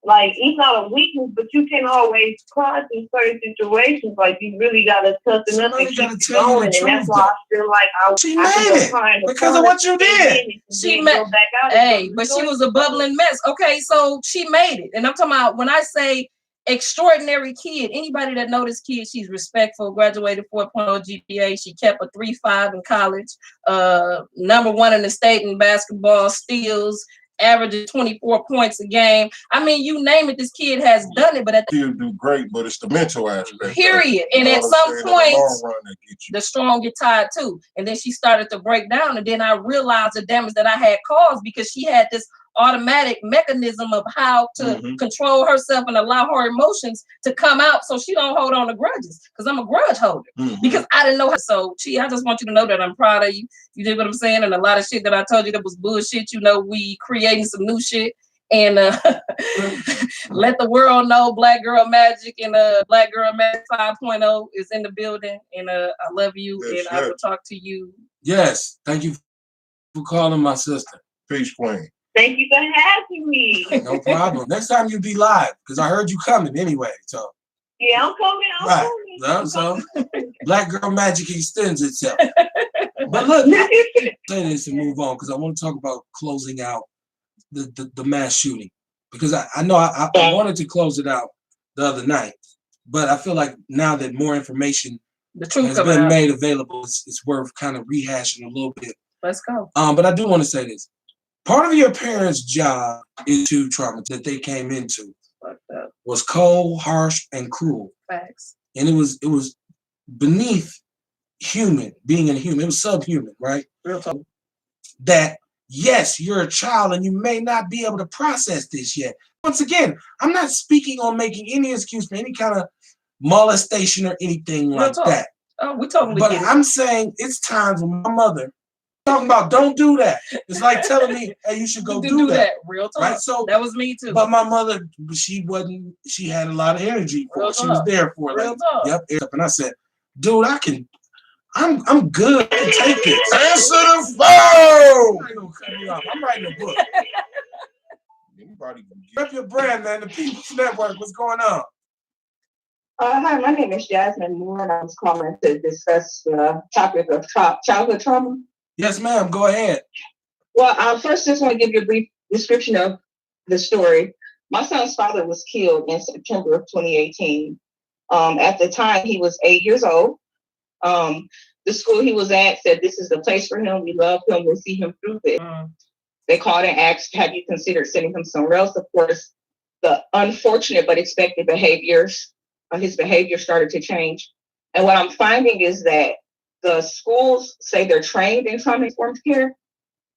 like it's not a weakness, but you can always cry through certain situations. Like you really gotta toughen up and Somebody keep gotta it tell you going. the And that's truth, why I feel like She I made can it go cry in the because of corner what you for 10 did. minutes and She then ma- go back out. Hey, but she was a bubbling mess. Okay, so she made it. And I'm talking about, when I say extraordinary kid, anybody that know this kid, she's respectful, graduated 4.0 GPA. She kept a 3.5 in college, #1 in the state in basketball, steals, averaging 24 points a game. I mean, you name it, this kid has done it, but at She'll do great, but it's the mental aspect. period. And at what I'm some saying? In the point, long run, that gets you. the strong get tired too. And then she started to break down. And then I realized the damage that I had caused because she had this automatic mechanism of how to control herself and allow her emotions to come out so she don't hold on to grudges. Because I'm a grudge holder. Because I didn't know her. So, Chi, I just want you to know that I'm proud of you. You did what I'm saying. And a lot of shit that I told you that was bullshit, we creating some new shit. And let the world know Black Girl Magic and Black Girl Magic 5.0 is in the building. And I love you. Yes, and I will talk to you. Yes, thank you for calling my sister. Peace, Queen. Thank you for having me. No problem. Next time you be live, because I heard you coming anyway. So Yeah, I'm coming. right. No, so Black Girl Magic extends itself. But look, say this and move on because I want to talk about closing out the mass shooting. Because I know I wanted to close it out the other night, but I feel like now that more information the truth has been made available, it's worth kind of rehashing a little bit. Let's go. But I do want to say this. Part of your parents' job into trauma that they came into was cold, harsh, and cruel. Facts. And it was beneath being a human. It was subhuman, right? Real talk. That yes, you're a child and you may not be able to process this yet. Once again, I'm not speaking on making any excuse for any kind of molestation or anything like that. Oh, we totally But get it. I'm saying it's times when my mother talking about don't do that. It's like telling me, hey, you should go do that. Real talk. Right? So that was me too. But my mother, she had a lot of energy for it. She was there for it. Real talk. Yep. And I said, dude, I'm good. I can take this. Answer the phone. I ain't gonna cut me off. I'm writing a book. Anybody can Rep your brand, man. The People's Network. What's going on? Hi, my name is Jasmine Moore, and I was calling to discuss the topic of childhood trauma. Yes, ma'am. Go ahead. Well, first, just want to give you a brief description of the story. My son's father was killed in September of 2018. At the time, he was 8 years old. The school he was at said this is the place for him. We love him. We'll see him through this. They called and asked, have you considered sending him somewhere else? Of course, the unfortunate but expected behaviors, his behavior started to change. And what I'm finding is that the schools say they're trained in trauma-informed care,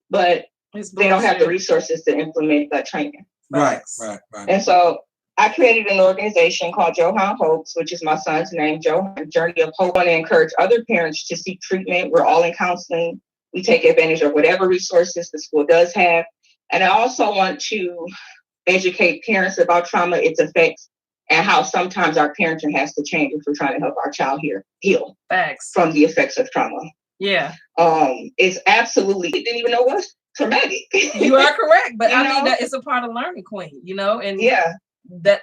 but they don't have the resources to implement that training. Right. And so I created an organization called Johan Hopes, which is my son's name, Johan Journey of Hope. I want to encourage other parents to seek treatment. We're all in counseling. We take advantage of whatever resources the school does have. And I also want to educate parents about trauma, its effects, and how sometimes our parenting has to change if we're trying to help our child heal Facts. from the effects of trauma. Yeah. It's absolutely, didn't even know what's traumatic. You are correct, but You I mean know? that it's a part of learning, Queen, you know, and Yeah,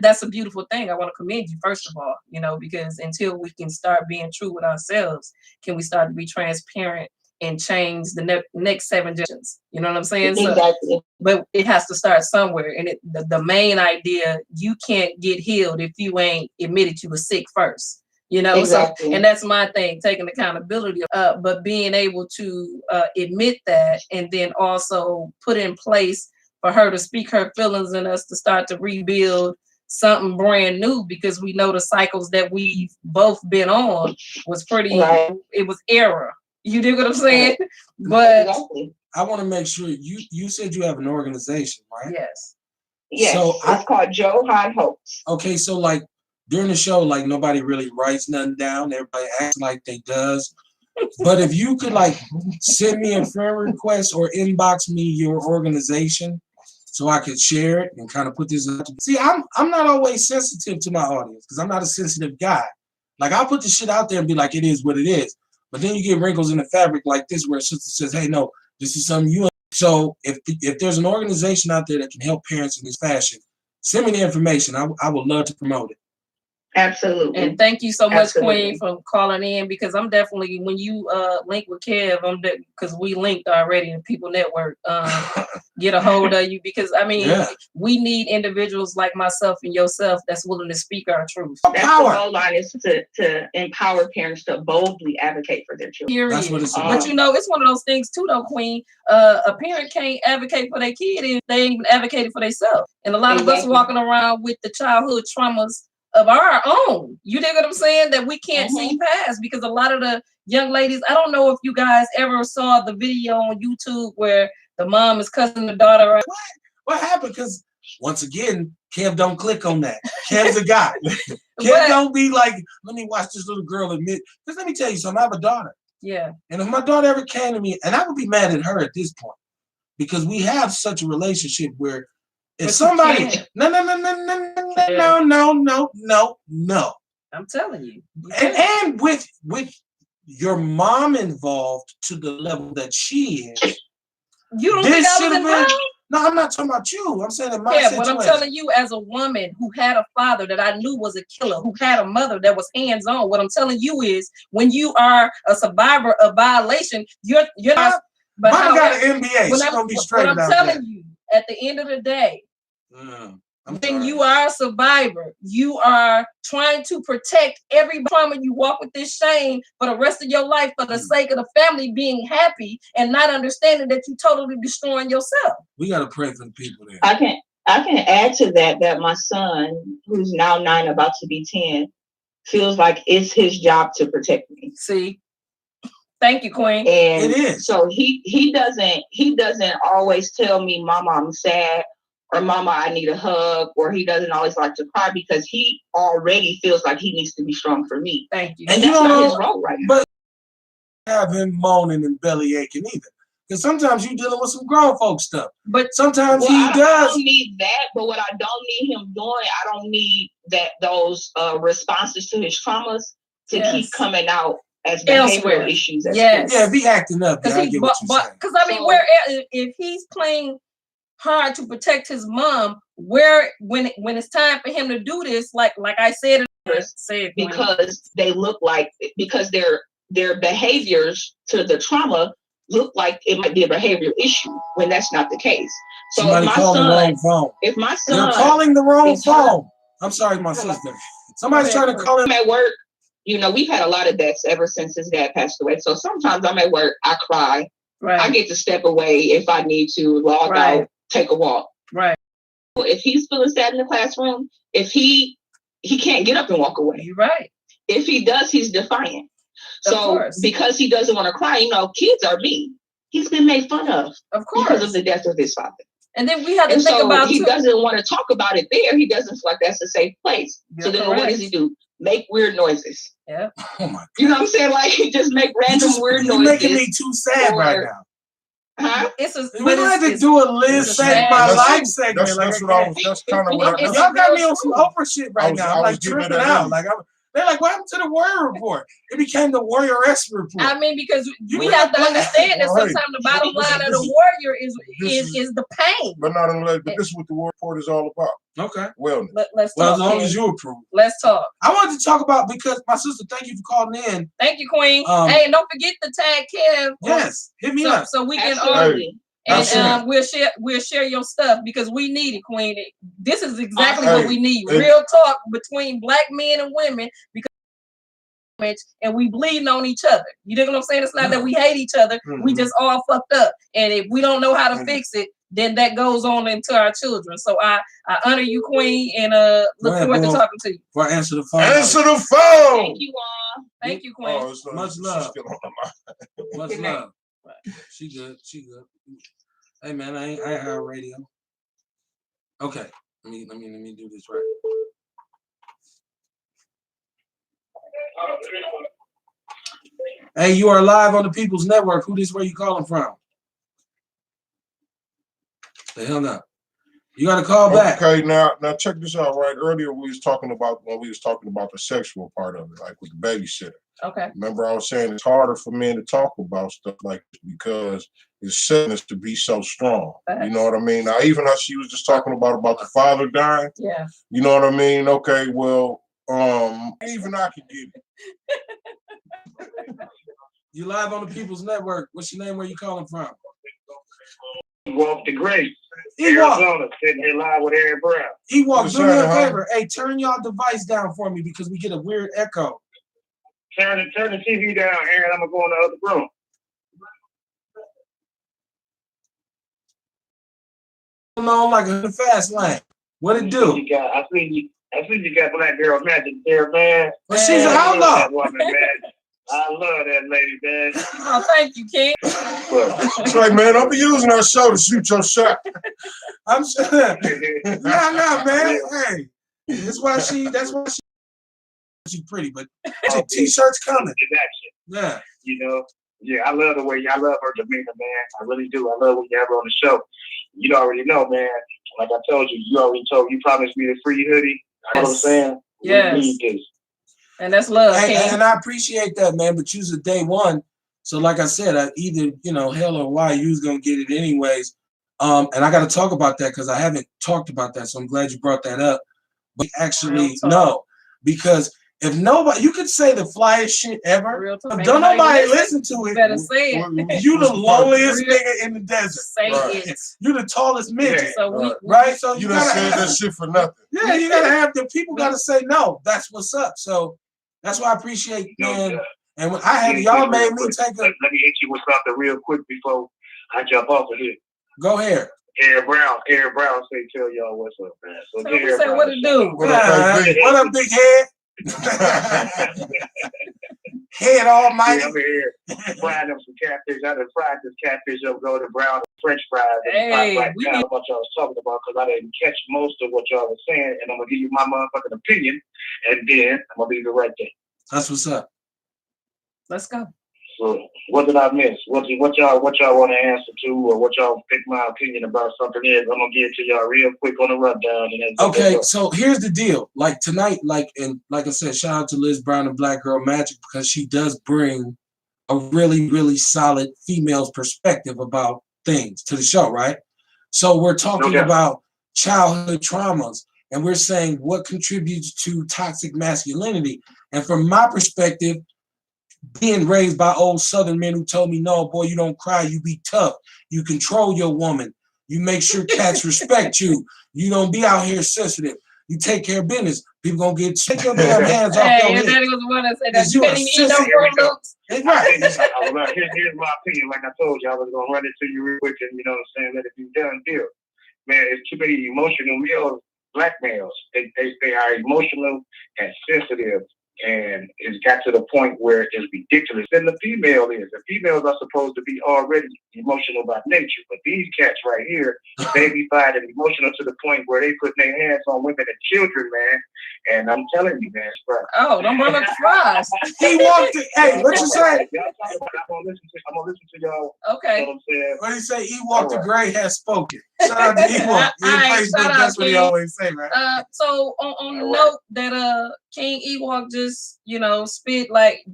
that's a beautiful thing. I want to commend you first of all, you know, because until we can start being true with ourselves, can we start to be transparent and change the next 7 generations? You know what I'm saying? So, exactly. but it has to start somewhere, and the main idea, you can't get healed if you ain't admitted you were sick first. You know, Exactly. so, and that's my thing, taking accountability, but being able to admit that, and then also put in place for her to speak her feelings and us to start to rebuild something brand new, because we know the cycles that we've both been on was pretty, Right. it was error. You dig what I'm saying? But Exactly. I want to make sure you said you have an organization, right? yes. Yes, So it's called Johan Hopes. Okay, so like during the show, like nobody really writes nothing down. Everybody acts like they does. But if you could like send me a friend request or inbox me your organization so I could share it and kind of put this out. See, I'm not always sensitive to my audience because I'm not a sensitive guy. Like I'll put the shit out there and be like, it is what it is. But then you get wrinkles in the fabric like this where sister says, hey, no, this is something you. So if there's an organization out there that can help parents in this fashion, send me the information. I would love to promote it. Absolutely. And thank you so much, Absolutely. Queen, for calling in, because I'm definitely, when you link with Kev, because we linked already in People Network, get a hold of you, because I mean, Yeah. we need individuals like myself and yourself that's willing to speak our truth. That's Power. the goal line, is to empower parents to boldly advocate for their children. Period. That's what it's about. But you know, it's one of those things too, though, Queen. A parent can't advocate for their kid if they ain't even advocated for themselves. And a lot of us Exactly. walking around with the childhood traumas of our own. You dig what I'm saying? That we can't see past, because a lot of the young ladies, I don't know if you guys ever saw the video on YouTube where the mom is cussing the daughter out. What happened? Because once again, Kev don't click on that. Kev's a guy. Kev But- don't be like, let me watch this little girl admit. Because let me tell you something, I have a daughter. Yeah. And if my daughter ever came to me, and I would be mad at her at this point, because we have such a relationship where if But you somebody, can't. no. I'm telling you. And with your mom involved to the level that she is, You don't this think I should was have been. involved? No, I'm not talking about you. I'm saying in my Yeah, situation. but I'm telling you, as a woman who had a father that I knew was a killer, who had a mother that was hands-on, what I'm telling you is, when you are a survivor of violation, you're not. But Mama got however, an MBA. She's gonna be straight what I'm about telling that. you, at the end of the day, I'm when sorry. you are a survivor, you are trying to protect every trauma. You walk with this shame for the rest of your life for the sake of the family being happy, and not understanding that you're totally destroying yourself. We gotta pray for the people there. I can add to that my son, who's now 9, about to be 10, feels like it's his job to protect me. See, thank you, Queen. And It is. so he doesn't always tell me, Mama, I'm sad, or Mama, I need a hug, or he doesn't always like to cry, because he already feels like he needs to be strong for me. Thank you. And you that's don't not know- his role right now. But have him moaning and belly aching either. Because sometimes you're dealing with some grown folk stuff. But Sometimes Well, he I does. don't need that, but what I don't need him doing, I don't need those responses to his traumas to Yes. keep coming out as Elsewhere. behavioral issues. At Yes. school. Yeah, if he acting up, yeah, I get what you're saying. Because I mean, So- where if he's playing hard to protect his mom, where when it's time for him to do this, like I said, Because they look like, because their behaviors to the trauma look like it might be a behavioral issue, when that's not the case. So Somebody calling the wrong phone. if my son, You're calling the wrong is hurt- phone. I'm sorry, my sister. Somebody's trying to call him. I'm at work, we've had a lot of deaths ever since his dad passed away. So sometimes I'm at work, I cry. right, I get to step away if I need to, log Right. out, take a walk. right. If he's feeling sad in the classroom, if he can't get up and walk away. You're right. If he does, he's defiant. Of So course. because he doesn't want to cry, kids are mean. He's been made fun of Of because course. of the death of his father. And then we have to And think so about he too. doesn't want to talk about it there. He doesn't feel like that's a safe place. So You're then what correct. does he do? Make weird noises. Yeah. Oh my God. You know what I'm saying? Like, he just make random weird You're noises. making me too sad right or- now. Huh? It's a. We But gonna have to it's do a Liz it's Saved sad. My That's- Life segment. That's what I was. That's kind of what I. It's Y'all got real me on some true. Oprah shit right now. I'm I was like getting tripping that out. in. Like they're like, what happened to the Warrior Report? It became the Warrioress Report. I mean, because You we went have to back. understand that Well, hey, sometimes the bottom this line of is- the warrior is this is the pain. But not unless. But this is what the war report is all about. Okay. Wellness. Let's Well, talk. as long King. as you approve. Let's talk. I wanted to talk about because my sister, thank you for calling in. Thank you, Queen. Um, Hey, and don't forget to tag Kev. Yes, hit me so, up. so we can Absolutely. and Absolutely. we'll share your stuff because we need it, Queen. This is exactly Hey, what we need. hey. Real talk between black men and women because and we bleeding on each other. You know what I'm saying? It's not that we hate each other. We Mhm. just all fucked up. And if we don't know how to Mhm. fix it, then that goes on into our children. So I honor you, Queen, and look ahead, forward to boy. talking to you. Before I answer the phone. Answer the phone. Thank you all. Thank you, Queen. Oh, it's not, Much she's love. still on the line. Much Good night. love. She good. She good. Hey man, I ain't heard radio. Okay. Let me do this right. Hey, you are live on the People's Network. Who this? Where you calling from? The hell no. You got to call back. Okay, now check this out. Right, earlier we was talking about the sexual part of it, like with the babysitter. Okay. Remember, I was saying it's harder for men to talk about stuff like this because it's setting us to be so strong. You know what I mean? Now, even how she was just talking about the father dying. Yeah. You know what I mean? Okay, well, even I can get it. You live on the People's Network. What's your name? Where you calling from? Walk the Great, Ewok. Arizona, sitting here live with Eric Brown. Ewok, What's do me a that, huh? favor. Hey, turn y'all device down for me because we get a weird echo. Turn the TV down, Aaron. I'm gonna go in the other room. Going on like a fast lane. What it do? I see you got Black Girl Magic there, man. Well, she's a I love outlaw. that woman, man. I love that lady, man. Oh, thank you, King. But, It's like, man, don't be using our show to shoot your shot. I'm sure. No, man. Hey, that's why she's pretty, but t-shirts coming. it's action, Yeah. you know. Yeah, I love her demeanor, man. I really do. I love when you have her on the show. You already know, man. Like I told you, you promised me the free hoodie. You know what I'm saying? Yes. We need this. And that's love, King. And I appreciate that, man, but you's a day one. So like I said, I either, hell or why, you's gonna get it anyways. And I gotta talk about that because I haven't talked about that. So I'm glad you brought that up. But actually, no. Because if nobody, you could say the flyest shit ever. Real talk. If don't nobody listen to You it, better say it. you the loneliest Real- nigga in the desert. Say Right. it. You the tallest midget. So we Right? So You you done gotta said that shit for nothing. yeah, you gotta have the people gotta say no. That's what's up. So that's why I appreciate, man. Yeah. And when I had y'all made me take a Let me hit you with something real quick before I jump off of here. go ahead. Eric Brown say tell y'all what's up, man. So So get we Eric say Brown what a to shout. do. What up, baby? What up, big head? Head almighty. Yeah, I'm here frying up some catfish. I done fried this catfish up, go to brown French fries. Hey, right we now, need- what y'all was talking about, because I didn't catch most of what y'all was saying, and I'm gonna give you my motherfucking opinion, and then I'm gonna leave it right there. That's what's up. Let's go. So, what did I miss? What y'all want to answer to, or what y'all think my opinion about something is? I'm gonna give it to y'all real quick on the rundown. And then Okay, so here's the deal. Like tonight, like I said, shout out to Liz Brown and Black Girl Magic because she does bring a really, really solid female's perspective about things to the show, right? So we're talking doubt. about childhood traumas and we're saying what contributes to toxic masculinity. And from my perspective, being raised by old Southern men who told me, no, boy, you don't cry, you be tough. You control your woman. You make sure cats respect you. You don't be out here sensitive. You take care of business. People gonna take your damn hands off Hey, your your head. daddy was the one that said that Is you you can't a even eat no sissy? Fruit Loops. That's right. Here's my opinion. Like I told you, I was gonna run it to you real quick, and you know what I'm saying, let it be done deal. Man, it's too many emotional males, black males. They are emotional and sensitive And it's got to the point where it's ridiculous. And the female is. The females are supposed to be already emotional by nature. But these cats right here, they be finding emotional to the point where they put their hands on women and children, man. And I'm telling you, man, bro. Oh, don't run up the fries. He walked it. Hey, what you say? I'm gonna listen to y'all. Okay. You know what I'm saying? What he say? Ewok the Gray has spoken. Shout out to Ewok. Aight, shout out, That's what he King. always say, right? So on the note that King Ewok just spit, like,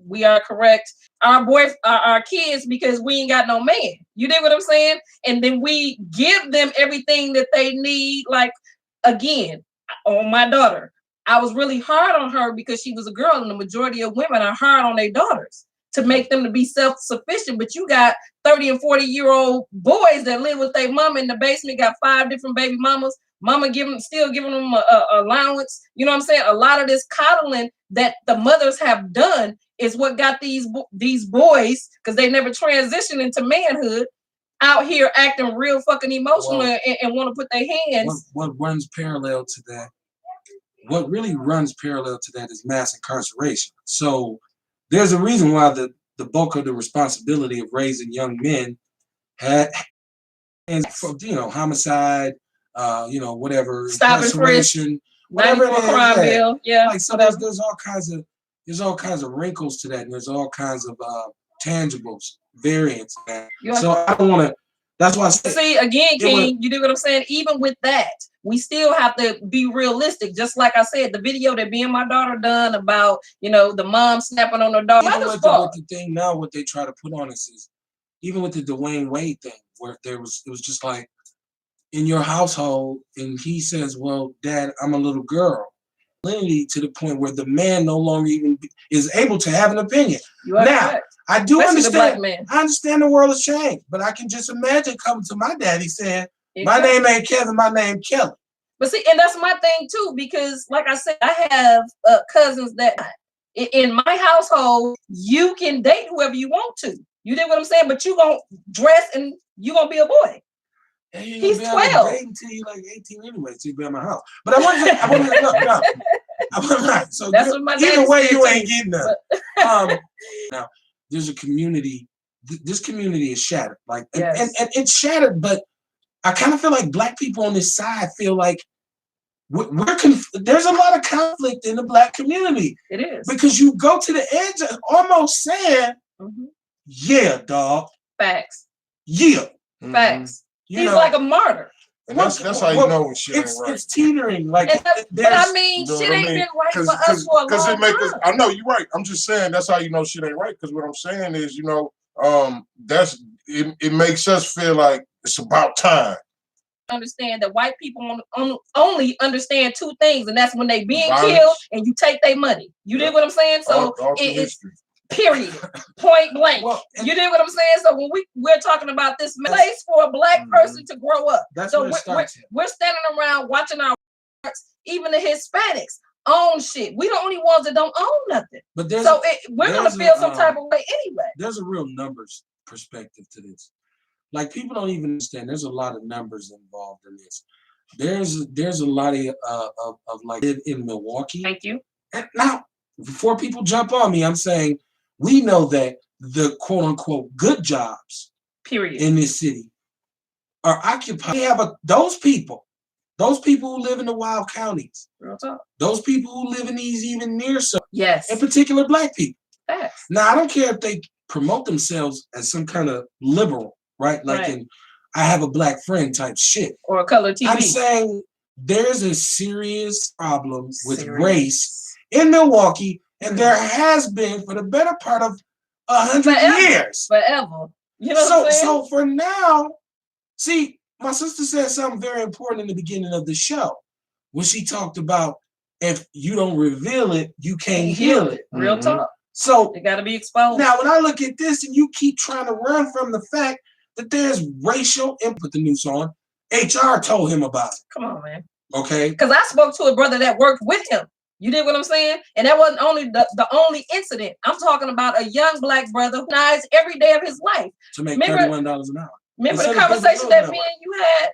we are correct. Our kids, because we ain't got no man. You dig what I'm saying? And then we give them everything that they need. Like, again, on my daughter, I was really hard on her because she was a girl, and the majority of women are hard on their daughters to make them to be self-sufficient. But you got 30 and 40-year-old boys that live with their mama in the basement, got 5 different baby mamas. Mama still giving them a allowance. You know what I'm saying? A lot of this coddling that the mothers have done is what got these boys, because they never transitioned into manhood, out here acting real fucking emotional and want to put their hands. What runs parallel to that? What really runs parallel to that is mass incarceration. So there's a reason why the bulk of the responsibility of raising young men had, homicide, whatever, Stop and frisk, whatever it is, crime bill, yeah. Like, so there's all kinds of wrinkles to that, and there's all kinds of tangibles, variants. So I don't want to. That's why I say. See, again, King, you do what I'm saying. Even with that, we still have to be realistic. Just like I said, the video that me and my daughter done about, the mom snapping on her daughter. Even with the thing now, what they try to put on us is, even with the Dwayne Wade thing, where it was just like, in your household, and he says, "Well, Dad, I'm a little girl." Literally to the point where the man no longer even is able to have an opinion. Now, correct. I do understand. I understand the world has changed, but I can just imagine coming to my daddy saying, "My name ain't Kevin, my name Kelly." But see, and that's my thing too, because like I said, I have cousins that in my household, you can date whoever you want to. You did what I'm saying, but you gonna dress and you gonna be a boy. He's 12. Until you like 18 anyway, so you be at my house. But I want to so that's what my either way, you too. ain't getting nothing. Now, there's a community. This community is shattered. Like, yes. and it's shattered. But I kind of feel like Black people on this side feel like there's a lot of conflict in the Black community. It is because you go to the edge of almost saying, "Yeah, dog." Facts. Yeah. Facts. He's like a martyr. And that's how you know when shit ain't right. It's teetering. Like, but I mean, shit ain't been right for us for a long time. I know you're right. I'm just saying that's how you know shit ain't right. Because what I'm saying is, it makes us feel like it's about time. Understand that white people only understand 2 things, and that's when they being killed and you take their money. You did what I'm saying? So it's period, point blank. You did what I'm saying? So when we're talking about this place for a Black person to grow up, that's we're standing around watching our, even the Hispanics own shit. We the only ones that don't own nothing. But we're gonna feel some type of way anyway. There's a real numbers perspective to this. Like, people don't even understand. There's a lot of numbers involved in this. There's a lot of like in Milwaukee. Thank you. And now, before people jump on me, I'm saying, we know that the quote unquote good jobs, period, in this city are occupied. We have those people who live in the wild counties, real talk. Those people who live in these even near suburbs, yes, in particular Black people. Facts. Now, I don't care if they promote themselves as some kind of liberal, right? Like in I have a Black friend type shit, or a color TV. I'm saying there's a serious problem with race in Milwaukee. And there has been for the better part of 100 years. Forever. You know what I'm saying? So for now, see, my sister said something very important in the beginning of the show when she talked about if you don't reveal it, you can't heal it. Real talk. So it got to be exposed. Now, when I look at this and you keep trying to run from the fact that there's racial input, the new song, HR told him about it. Come on, man. Okay. Because I spoke to a brother that worked with him. You did what I'm saying? And that wasn't only the only incident. I'm talking about a young Black brother who dies every day of his life. To make $31 an hour. Remember the conversation that me and you had?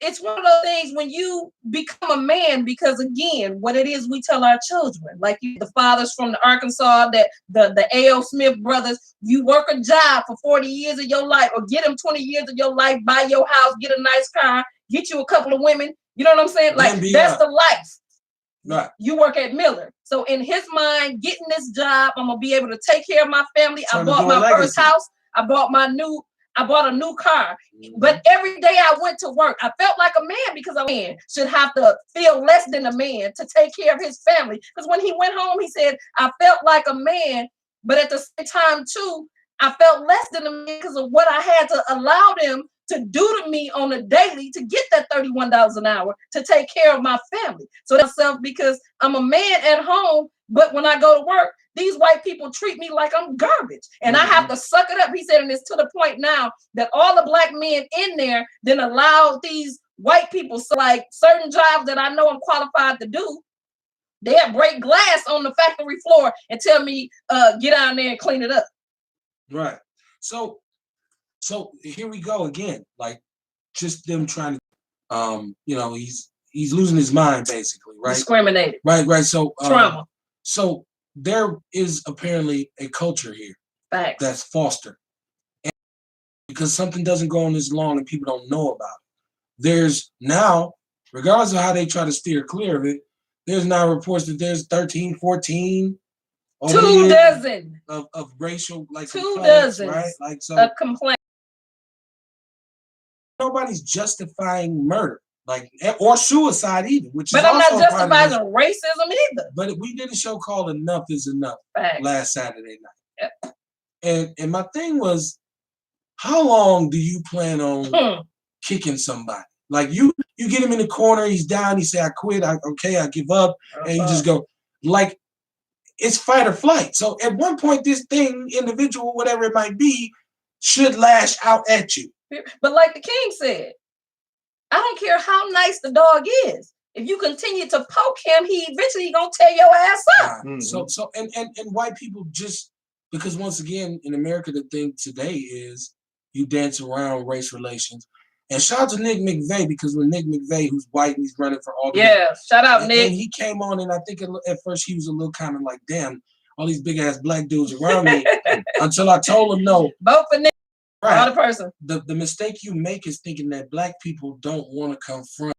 it's one of those things when you become a man, because again, what it is we tell our children, like the fathers from the Arkansas, that the A.L. Smith brothers, you work a job for 40 years of your life, or get them 20 years of your life, buy your house, get a nice car, get you a couple of women. You know what I'm saying? Like, that's the life. Right. You work at Miller. So in his mind, getting this job, I'm gonna be able to take care of my family. I bought my first house. I bought a new car. But every day I went to work, I felt like a man, because a man should have to feel less than a man to take care of his family. Because when he went home, he said, I felt like a man, but at the same time too, I felt less than a man because of what I had to allow them to do to me on a daily to get that $31 an hour to take care of my family. So that's self, because I'm a man at home, but when I go to work, these white people treat me like I'm garbage, and I have to suck it up. He said, and it's to the point now that all the black men in there then allow these white people, so like certain jobs that I know I'm qualified to do, they'll break glass on the factory floor and tell me, get down there and clean it up. Right. So here we go again. Like, just them trying to, he's losing his mind basically, right? Discriminated. Right. So trauma. So there is apparently a culture here that's fostered, and because something doesn't go on this long and people don't know about it. There's now, regardless of how they try to steer clear of it, there's now reports that there's 13, 14 2 dozen of racial, like, 2 dozen, right? Like, so a complaint. Nobody's justifying murder, like, or suicide even, which but is I'm not also justifying racism either. But we did a show called Enough is Enough last Saturday night. Yep. And my thing was, how long do you plan on kicking somebody? Like, you get him in the corner, he's down, he say, I quit, I give up, and you just go, like, it's fight or flight. So at one point, this thing, individual, whatever it might be, should lash out at you. But like the king said, I don't care how nice the dog is. If you continue to poke him, he eventually gonna tear your ass up. So and white people, just because, once again, in America, the thing today is you dance around race relations. And shout out to Nick McVeigh, because when Nick McVeigh, who's white and he's running for all, shout out Nick. And he came on, and I think at first he was a little kind of like, damn, all these big ass black dudes around me, until I told him no. Vote for Nick. Right. Other person. The mistake you make is thinking that black people don't want to confront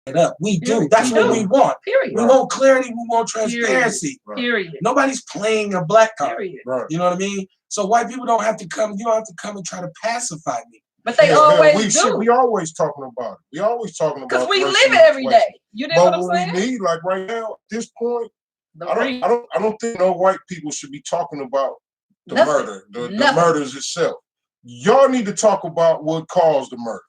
it up. We do. That's what we want. Period. We want clarity. We want transparency. Period. Nobody's playing a black card. Period. Right. You know what I mean? So white people don't have to come. You don't have to come and try to pacify me. But they always do. We always talking about it. We always talking about it. Because we live it every day. You know what I'm saying? We need, like right now, at this point, I don't think no white people should be talking about the murder, the murders itself. Y'all need to talk about what caused the murders.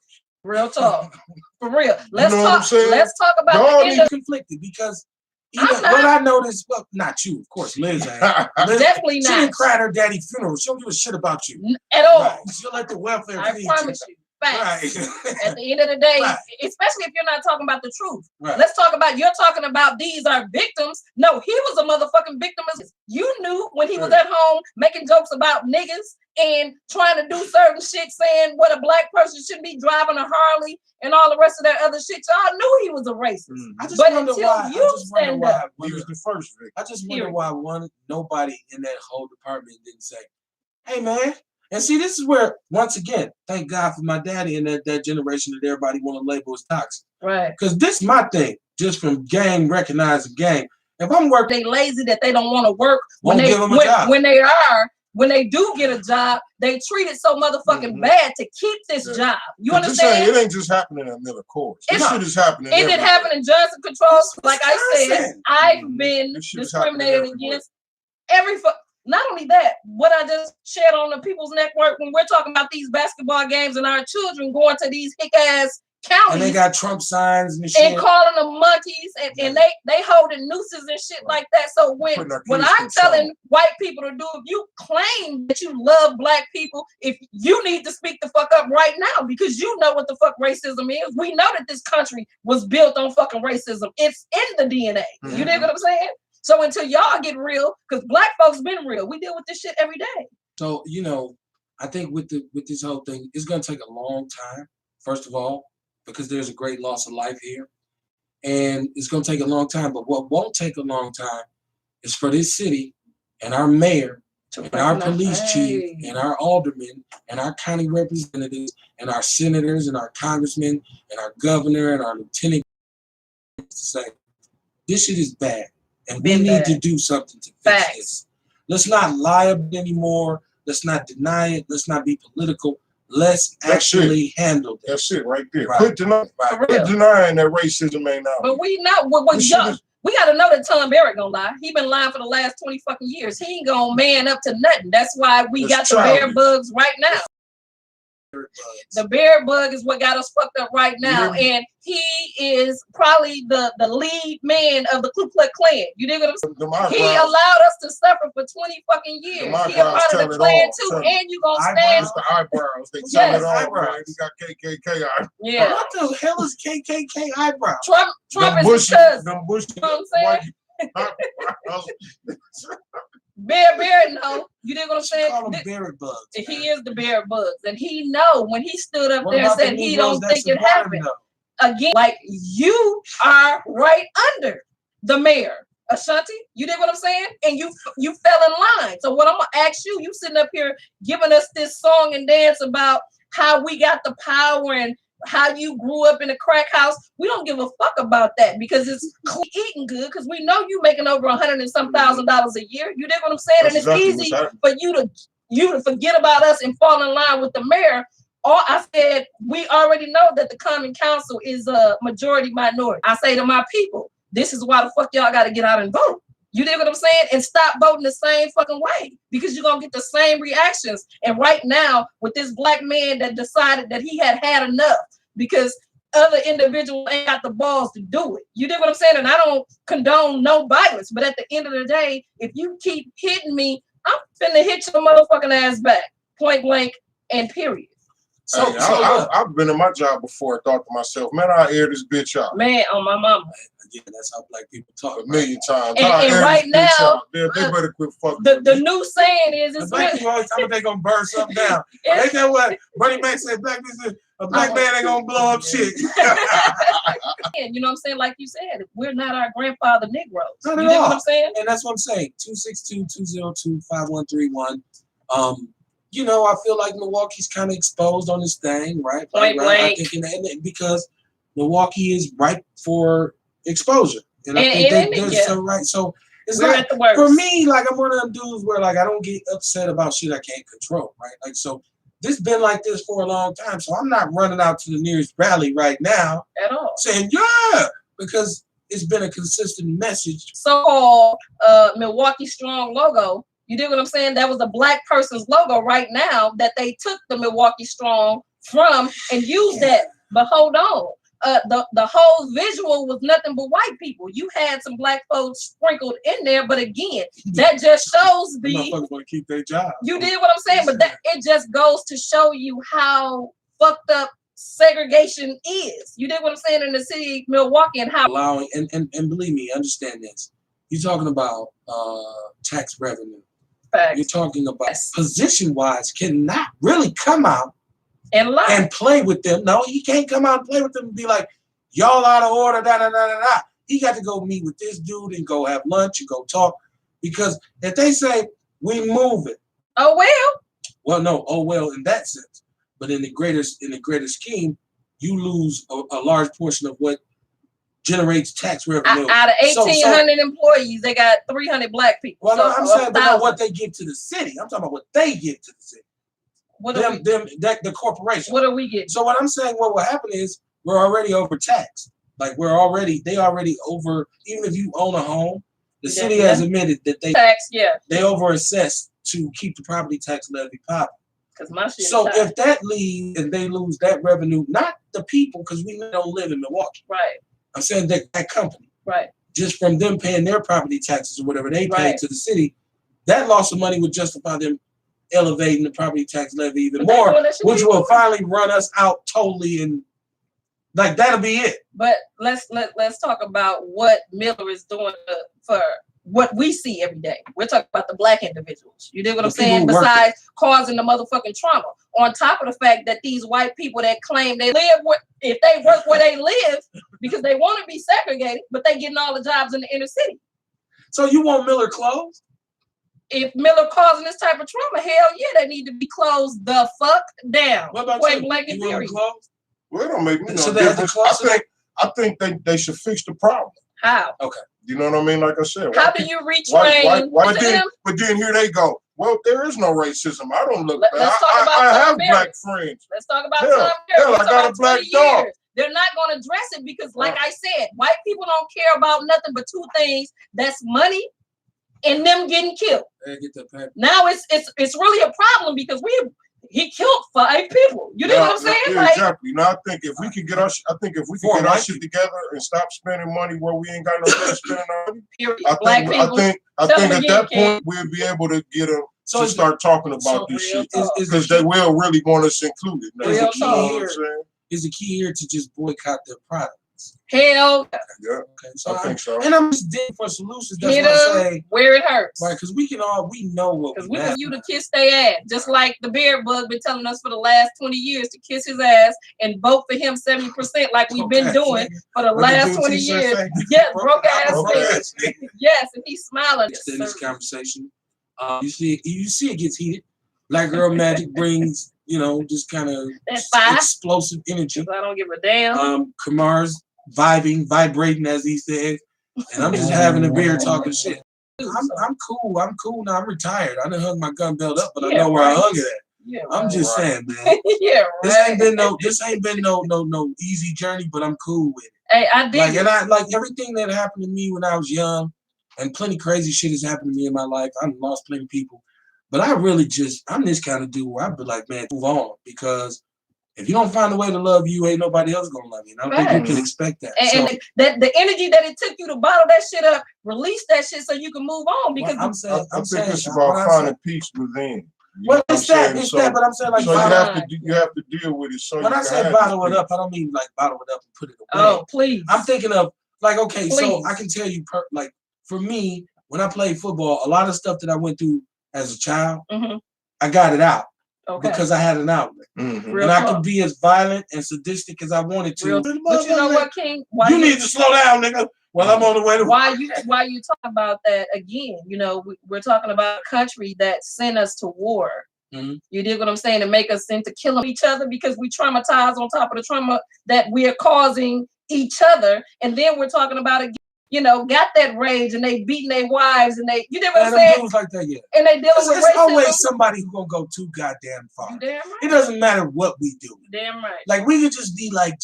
Real talk. For real. Let's what talk. I'm saying? Let's talk about y'all need conflicted, because what I noticed, well, not you, of course, Liz ain't. Liz, definitely not. She didn't cry at her daddy's funeral. She don't give a shit about you at all. Right. She'll let the welfare I promise you. Facts. Right. At the end of the day, especially if you're not talking about the truth. Right. Let's talk about, you're talking about these are victims. No, he was a motherfucking victim. You knew when he was at home making jokes about niggas and trying to do certain shit, saying what a black person should be driving a Harley and all the rest of that other shit. Y'all knew he was a racist. I just but wonder until why. you stand up. He was the first victim. I just wonder why nobody in that whole department didn't say, hey, man. And see, this is where, once again, thank God for my daddy and that generation that everybody want to label as toxic. Right. Because this is my thing, just from gang, recognizing gang. If I'm working, they lazy that they don't want to work. When they do get a job, they treat it so motherfucking bad to keep this job. You understand? It ain't just happening at Miller Courts. This shit is happening. It didn't happen in Johnson Controls. Like I said, I've been discriminated against not only that, what I just shared on the People's Network, when we're talking about these basketball games and our children going to these hick-ass counties. And they got Trump signs and shit. And calling them monkeys, and they holding nooses and shit like that. So when I'm telling white people to do, if you claim that you love black people, if you need to speak the fuck up right now, because you know what the fuck racism is. We know that this country was built on fucking racism. It's in the DNA. You dig what I'm saying? So until y'all get real, because black folks been real, we deal with this shit every day. So, I think with this whole thing, it's gonna take a long time, first of all, because there's a great loss of life here. And it's going to take a long time. But what won't take a long time is for this city and our mayor and our police chief and our aldermen and our county representatives and our senators and our congressmen and our governor and our lieutenant to say, this shit is bad. And we need to do something to fix this. Let's not lie about it anymore. Let's not deny it. Let's not be political. Let's actually handle this. That's it right there. Right. Quit denying that racism ain't out. But we know we got to know that Tom Barrett gonna lie. He been lying for the last 20 fucking years. He ain't gonna man up to nothing. That's why we got the bear bugs right now. The bear bug is what got us fucked up right now, and he is probably the lead man of the Ku Klux Klan. You dig what I'm saying? He allowed us to suffer for 20 fucking years. He a part of the Klan too, and you gonna stand the eyebrows. They tell it all, man. He got KKK eyebrows. Yeah. What the hell is KKK eyebrows? Trump is his cousin. Them bushy, You know what I'm saying? Bear, no. You dig what I'm saying? Call them Barrett bugs. He is the Bear bugs, and he know when he stood up there and said he don't think it happened. Again, like you are right under the mayor, Ashanti. You dig what I'm saying? And you fell in line. So what I'm gonna ask you, you sitting up here giving us this song and dance about how we got the power and how you grew up in a crack house. We don't give a fuck about that because it's eating good because we know you making over $100,000 and some a year. You dig what I'm saying? That's and it's easy for you to forget about us and fall in line with the mayor. Or I said, we already know that the Common Council is a majority minority. I say to my people, this is why the fuck y'all got to get out and vote. You dig what I'm saying? And stop voting the same fucking way because you're going to get the same reactions. And right now, with this black man that decided that he had enough because other individuals ain't got the balls to do it. You dig what I'm saying? And I don't condone no violence. But at the end of the day, if you keep hitting me, I'm finna hit your motherfucking ass back. Point blank and period. So, I've been in my job before and thought to myself, man, I'll air this bitch out. Man, on my mama. Yeah, that's how black people talk. A million times. And right now, they better quit fucking. The new saying is, it's black people always tell me they gonna burn something down. They know what Bernie Mac said, a black man ain't gonna blow up shit. You know what I'm saying? Like you said, we're not our grandfather Negroes. Not you at know all. what I'm saying? And that's what I'm saying. 262-202-5131. You know, I feel like Milwaukee's kind of exposed on this thing, right? Point blank. I think because Milwaukee is ripe for exposure. And I think they're so right. So it's like, for me, like I'm one of them dudes where like I don't get upset about shit I can't control, right? Like, so this been like this for a long time. So I'm not running out to the nearest rally right now at all saying, yeah, because it's been a consistent message. So Milwaukee Strong logo. You dig what I'm saying? That was a black person's logo right now that they took the Milwaukee Strong from and used that. But hold on. The whole visual was nothing but white people. You had some black folks sprinkled in there, but again, that just shows the motherfuckers want to keep their job. You did what I'm saying, but that it just goes to show you how fucked up segregation is. You did what I'm saying in the city of Milwaukee and how allowing and believe me, understand this. You're talking about tax revenue. Facts. You're talking about position-wise cannot really come out and lie and play with them. No, he can't come out and play with them and be like, y'all out of order, da da da da da. He got to go meet with this dude and go have lunch and go talk. Because if they say we move it, well, no, in that sense. But in the greater scheme, you lose a large portion of what generates tax revenue. Out of 1,800 employees, they got 300 black people. Well, no, I'm saying about what they give to the city. I'm talking about what they give to the city. The corporation. What are we getting? So what I'm saying, what will happen is we're already overtaxed. Like they already over. Even if you own a home, the city has admitted that they overassess to keep the property tax levy popping. Because my shit. So if that leaves and they lose that revenue, not the people, because we don't live in Milwaukee. Right. I'm saying that company. Right. Just from them paying their property taxes or whatever they pay to the city, that loss of money would justify them elevating the property tax levy even more, which will finally run us out totally, and like that'll be it. But let's talk about what Miller is doing for what we see every day. We're talking about the black individuals. You dig what I'm The people saying? who work Besides causing the motherfucking trauma. On top of the fact that these white people that claim they live where, if they work where they live because they want to be segregated, but they getting all the jobs in the inner city. So you want Miller closed? If Miller causing this type of trauma, hell yeah, they need to be closed the fuck down. What about Point you? blank and You want them period. closed? Well, it don't make me no So they have to difference. close it? I think they should fix the problem. How? You know what I mean? Like I said, How white do people- you retrain? But then here they go. Well, there is no racism. I don't look bad. Let's talk about I have Tom black Barrett. friends. Let's talk about Hell, Tom hell, Barrett. I got a black dog. They're not going to address it because, like I said, white people don't care about nothing but two things. That's money and them getting killed. Hey, get that paper. Now it's really a problem because he killed 5 people. You know what I'm saying? Yeah, Like, exactly. Now I think if we could get our shit together and stop spending money where we ain't got no place spending our money, period. I Black think people. at Tell them that again, Ken. point we'll be able to get them So to is start talking about so this real shit talk. because they will really want us included. Now, Is Real the you know key what I'm here? saying? Is the key here to just boycott their product? Hell, Yeah, Okay, so I think so. and I'm just digging for solutions. That's hit what I them say, where it hurts. right? Because we know what Because we we have. want you to kiss their ass, just like the beard bug been telling us for the last 20 years to kiss his ass and vote for him 70% like we've been Okay. doing for the What last did 20 T-shirt years. say? Yes, broke ass Broke nigga. ass nigga. Yes, and he's smiling. In this conversation, you see it gets heated. Black Girl Magic brings, just kind of That's fine. explosive energy. 'Cause I don't give a damn. Kamar's vibrating as he said, and I'm just having a beer talking shit. I'm cool. I'm cool now. I'm retired. I done hung my gun belt up, but I know where I hung it at. Yeah, I'm right. just saying, man. Yeah, This right. ain't been no easy journey, but I'm cool with it. Hey, I did. Like, and I like everything that happened to me when I was young, and plenty crazy shit has happened to me in my life. I've lost plenty of people, but I'm this kind of dude where I'd be like, man, move on, because if you don't find a way to love you, ain't nobody else gonna love you. And I don't think you can expect that. And the energy that it took you to bottle that shit up, release that shit so you can move on. Because I'm saying, I think it's about finding peace within. You Well, know what it's I'm that, saying? it's So- that, but I'm saying like So bottle, you have to deal with it. So when you I can say have bottle this it up, I don't mean like bottle it up and put it away. oh, please. I'm thinking of like, okay, so Please. I can tell you, like for me, when I played football, a lot of stuff that I went through as a child, Mhm. I got it out Okay. because I had an outlet, Mhm. Real and I talk. could be as violent and sadistic as I wanted to. Real- But you know what, King? Why You need to slow down, nigga. While I'm on the way to. why you talk about that again? You know, we're talking about a country that sent us to war. Mhm. You dig what I'm saying? To make us into killing each other because we traumatized on top of the trauma that we are causing each other, and then we're talking about again, got that rage and they beating their wives and they, you dig what I'm Man, saying? dudes like that, yeah. And they dealing with It's racism. always somebody who gonna go too goddamn far. You damn right. It doesn't matter what we do. Damn right. Like we could just be like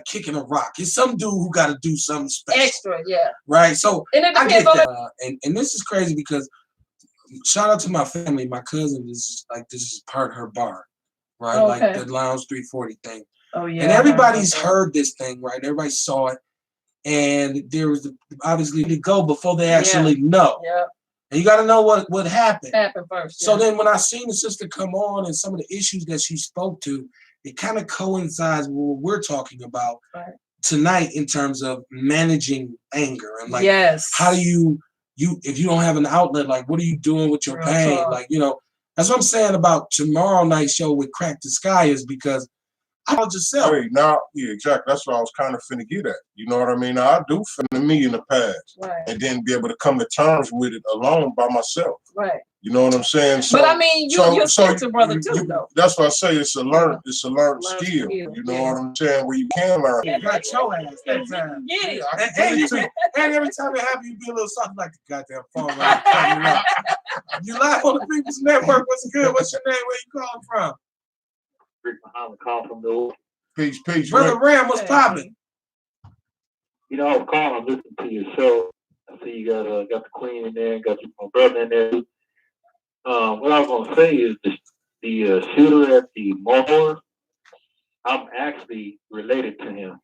kicking a rock. It's some dude who got to do something special, Extra, yeah. right? So And it I depends get on that, and this is crazy because shout out to my family. My cousin this is part of her bar, right? Okay. Like the Lounge 340 thing, Oh yeah. and everybody's I heard heard this thing, right? Everybody saw it, and there was obviously to go before they actually know. about that. Yeah, And you got to know what happened. happened first. So yeah. then when I seen the sister come on and some of the issues that she spoke to, it kind of coincides with what we're talking about Right. tonight in terms of managing anger and like yes. how do you if you don't have an outlet, like what are you doing with your Real pain? talk. Like, that's what I'm saying about tomorrow night's show with Crack the Sky is because I told yourself. Hey, now, yeah, exactly. That's what I was kind of finna get at. You know what I mean? Now, I do finna me in the past, Right. and then be able to come to terms with it alone by myself. Right. You know what I'm saying? So, But I mean, you're a spiritual brother too, though. That's why I say it's a learned skill. Learned You skill, know yeah. what I'm saying? Where you can learn. Yeah. Got your ass that time. Get it. I And, can and, get it too. and every time it happens, you be a little something like the goddamn phone right coming up. You live on the People's Network. What's good? What's your name? Where you calling from? Rick Muhammad call from the. Peace, Brother Rick. Ram, what's popping? I was calling, listening to your show. I see you got the Queen in there, got my brother in there. What I was gonna say is the shooter at the mall. I'm actually related to him.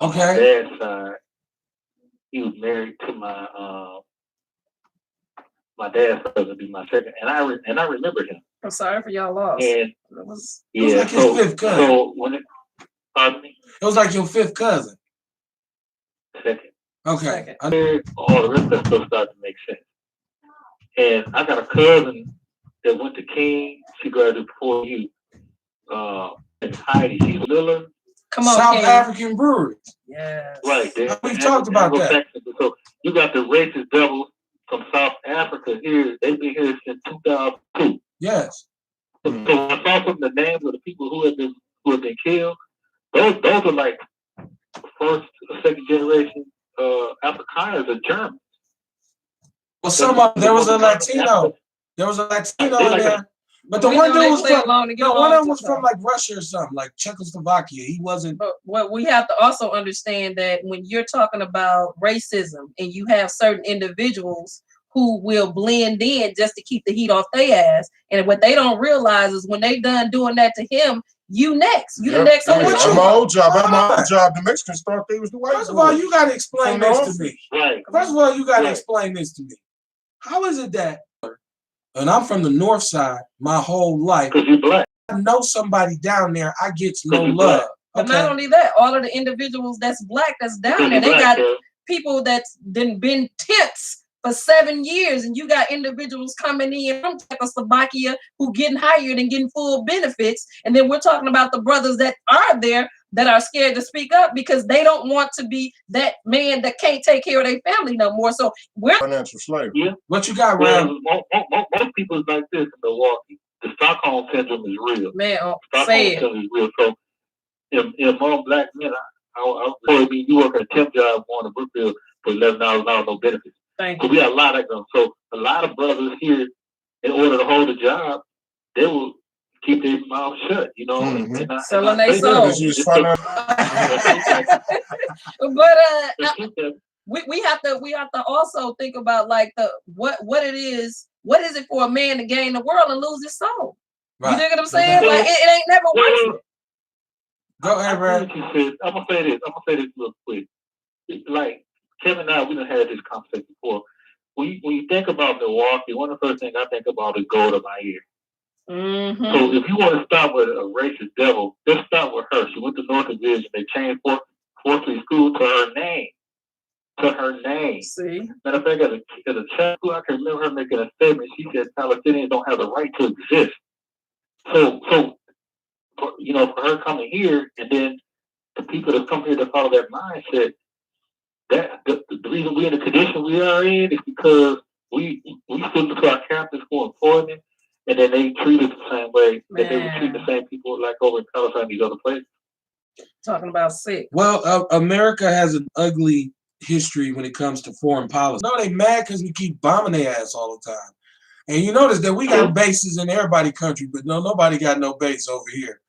On my Okay. dad's side, he was married to my dad's cousin, be my second, and I remember him. I'm sorry for y'all loss. And It was It was yeah, like his fifth cousin. so when pardon me, It was like your fifth cousin. second. Okay. Second. All the rest of that stuff started to make sense. And I got a cousin that went to King. She graduated before you. And Heidi, she's Miller. Come on, South King. African brewery. Yes. Right. We've talked about that. Anglo-Saxon. So you got the racist devils from South Africa here. They've been here since 2002. Yes. So when I saw some of the names of the people who have been killed, those are like first or second generation Afrikaners or Germans. Well, there was a Latino. There was a Latino in there. But the one dude was from one of them was from like Russia or something, like Czechoslovakia. He wasn't. But what we have to also understand that when you're talking about racism and you have certain individuals who will blend in just to keep the heat off their ass, and what they don't realize is when they done doing that to him, you next. You the next on the At show. my old job, the Mexicans thought they was the white. First of all, you got to explain this to me. Right. First of all, you got to explain this to me. How is it that, and I'm from the north side my whole life, Because you're black. I know somebody down there, I get no love. But not only that, all of the individuals that's black that's down there, they got people that's been temps for 7 years, and you got individuals coming in from Czechoslovakia who getting hired and getting full benefits, and then we're talking about the brothers that are there that are scared to speak up because they don't want to be that man that can't take care of their family no more. So we're financial slavery. Yeah. What you got, Well, Ram? most people is like this in Milwaukee. The Stockholm syndrome is real. man. Stockholm Say it. syndrome is real. So, among black men, I mean, you work at a temp job going to Brookfield for $11 an hour, no benefits. Thank So you. we got a lot of them. So a lot of brothers here, in order to hold a job, they will keep their mouth shut, you know. Mhm. Selling their soul. Because you was financial. But we have to also think about like what it is. What is it for a man to gain the world and lose his soul? Right. You dig what I'm saying? Like it ain't never worth it. Go ahead, Ram. I'm gonna say this real quick. Like Kevin and I, we done had this conversation before. When you think about Milwaukee, one of the first things I think about is gold in my ear. Mm-hmm. So if you want to start with a racist devil, just start with her. She went to North Division. They changed Fourth Street School to her name. See, Matter of fact, at a chat school, I can remember her making a statement. She said Palestinians don't have the right to exist. So for her coming here, and then the people that come here to follow that mindset, that the reason we're in the condition we are in is because we stood to our captains for employment, and then they treat us the same way that they would treat the same people like over in Palestine and these other places. talking about sick. Well, America has an ugly history when it comes to foreign policy. No, they mad because we keep bombing their ass all the time. And you notice that we got bases in everybody's country, but nobody got no base over here.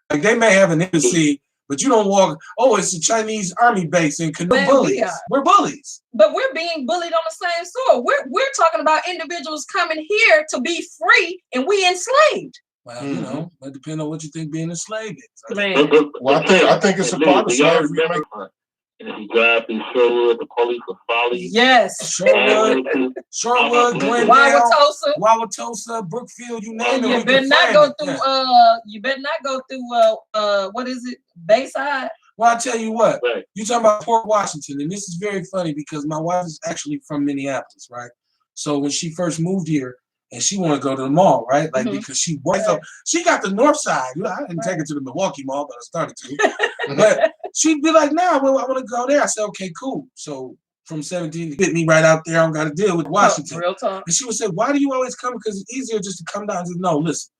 Like they may have an embassy, but you don't walk, oh, it's a Chinese army base in Canoe. Bullies. We're bullies. But we're being bullied on the same soil. We're talking about individuals coming here to be free and we enslaved. Well, you know, it depends on what you think being enslaved is. Man. Well, I think it's a part of slavery. And if you drive through Sherwood, the police will follow you. Yes. Sherwood, Glendale, Wauwatosa, Brookfield, you name it. You better not go through what is it? Bayside? Well, I'll tell you what, Right. you talking about Port Washington, and this is very funny because my wife is actually from Minneapolis, right? So when she first moved here, and she want to go to the mall, right? Like because she was so she got the north side. You know, I didn't take her to the Milwaukee Mall, but I started to. But she'd be like, "Nah, well, I want to go there." I said, "Okay, cool." So from 17 to get me right out there, I don't got to deal with Washington. Real talk. And she would say, "Why do you always come? Because it's easier just to come down." I said, "No, listen,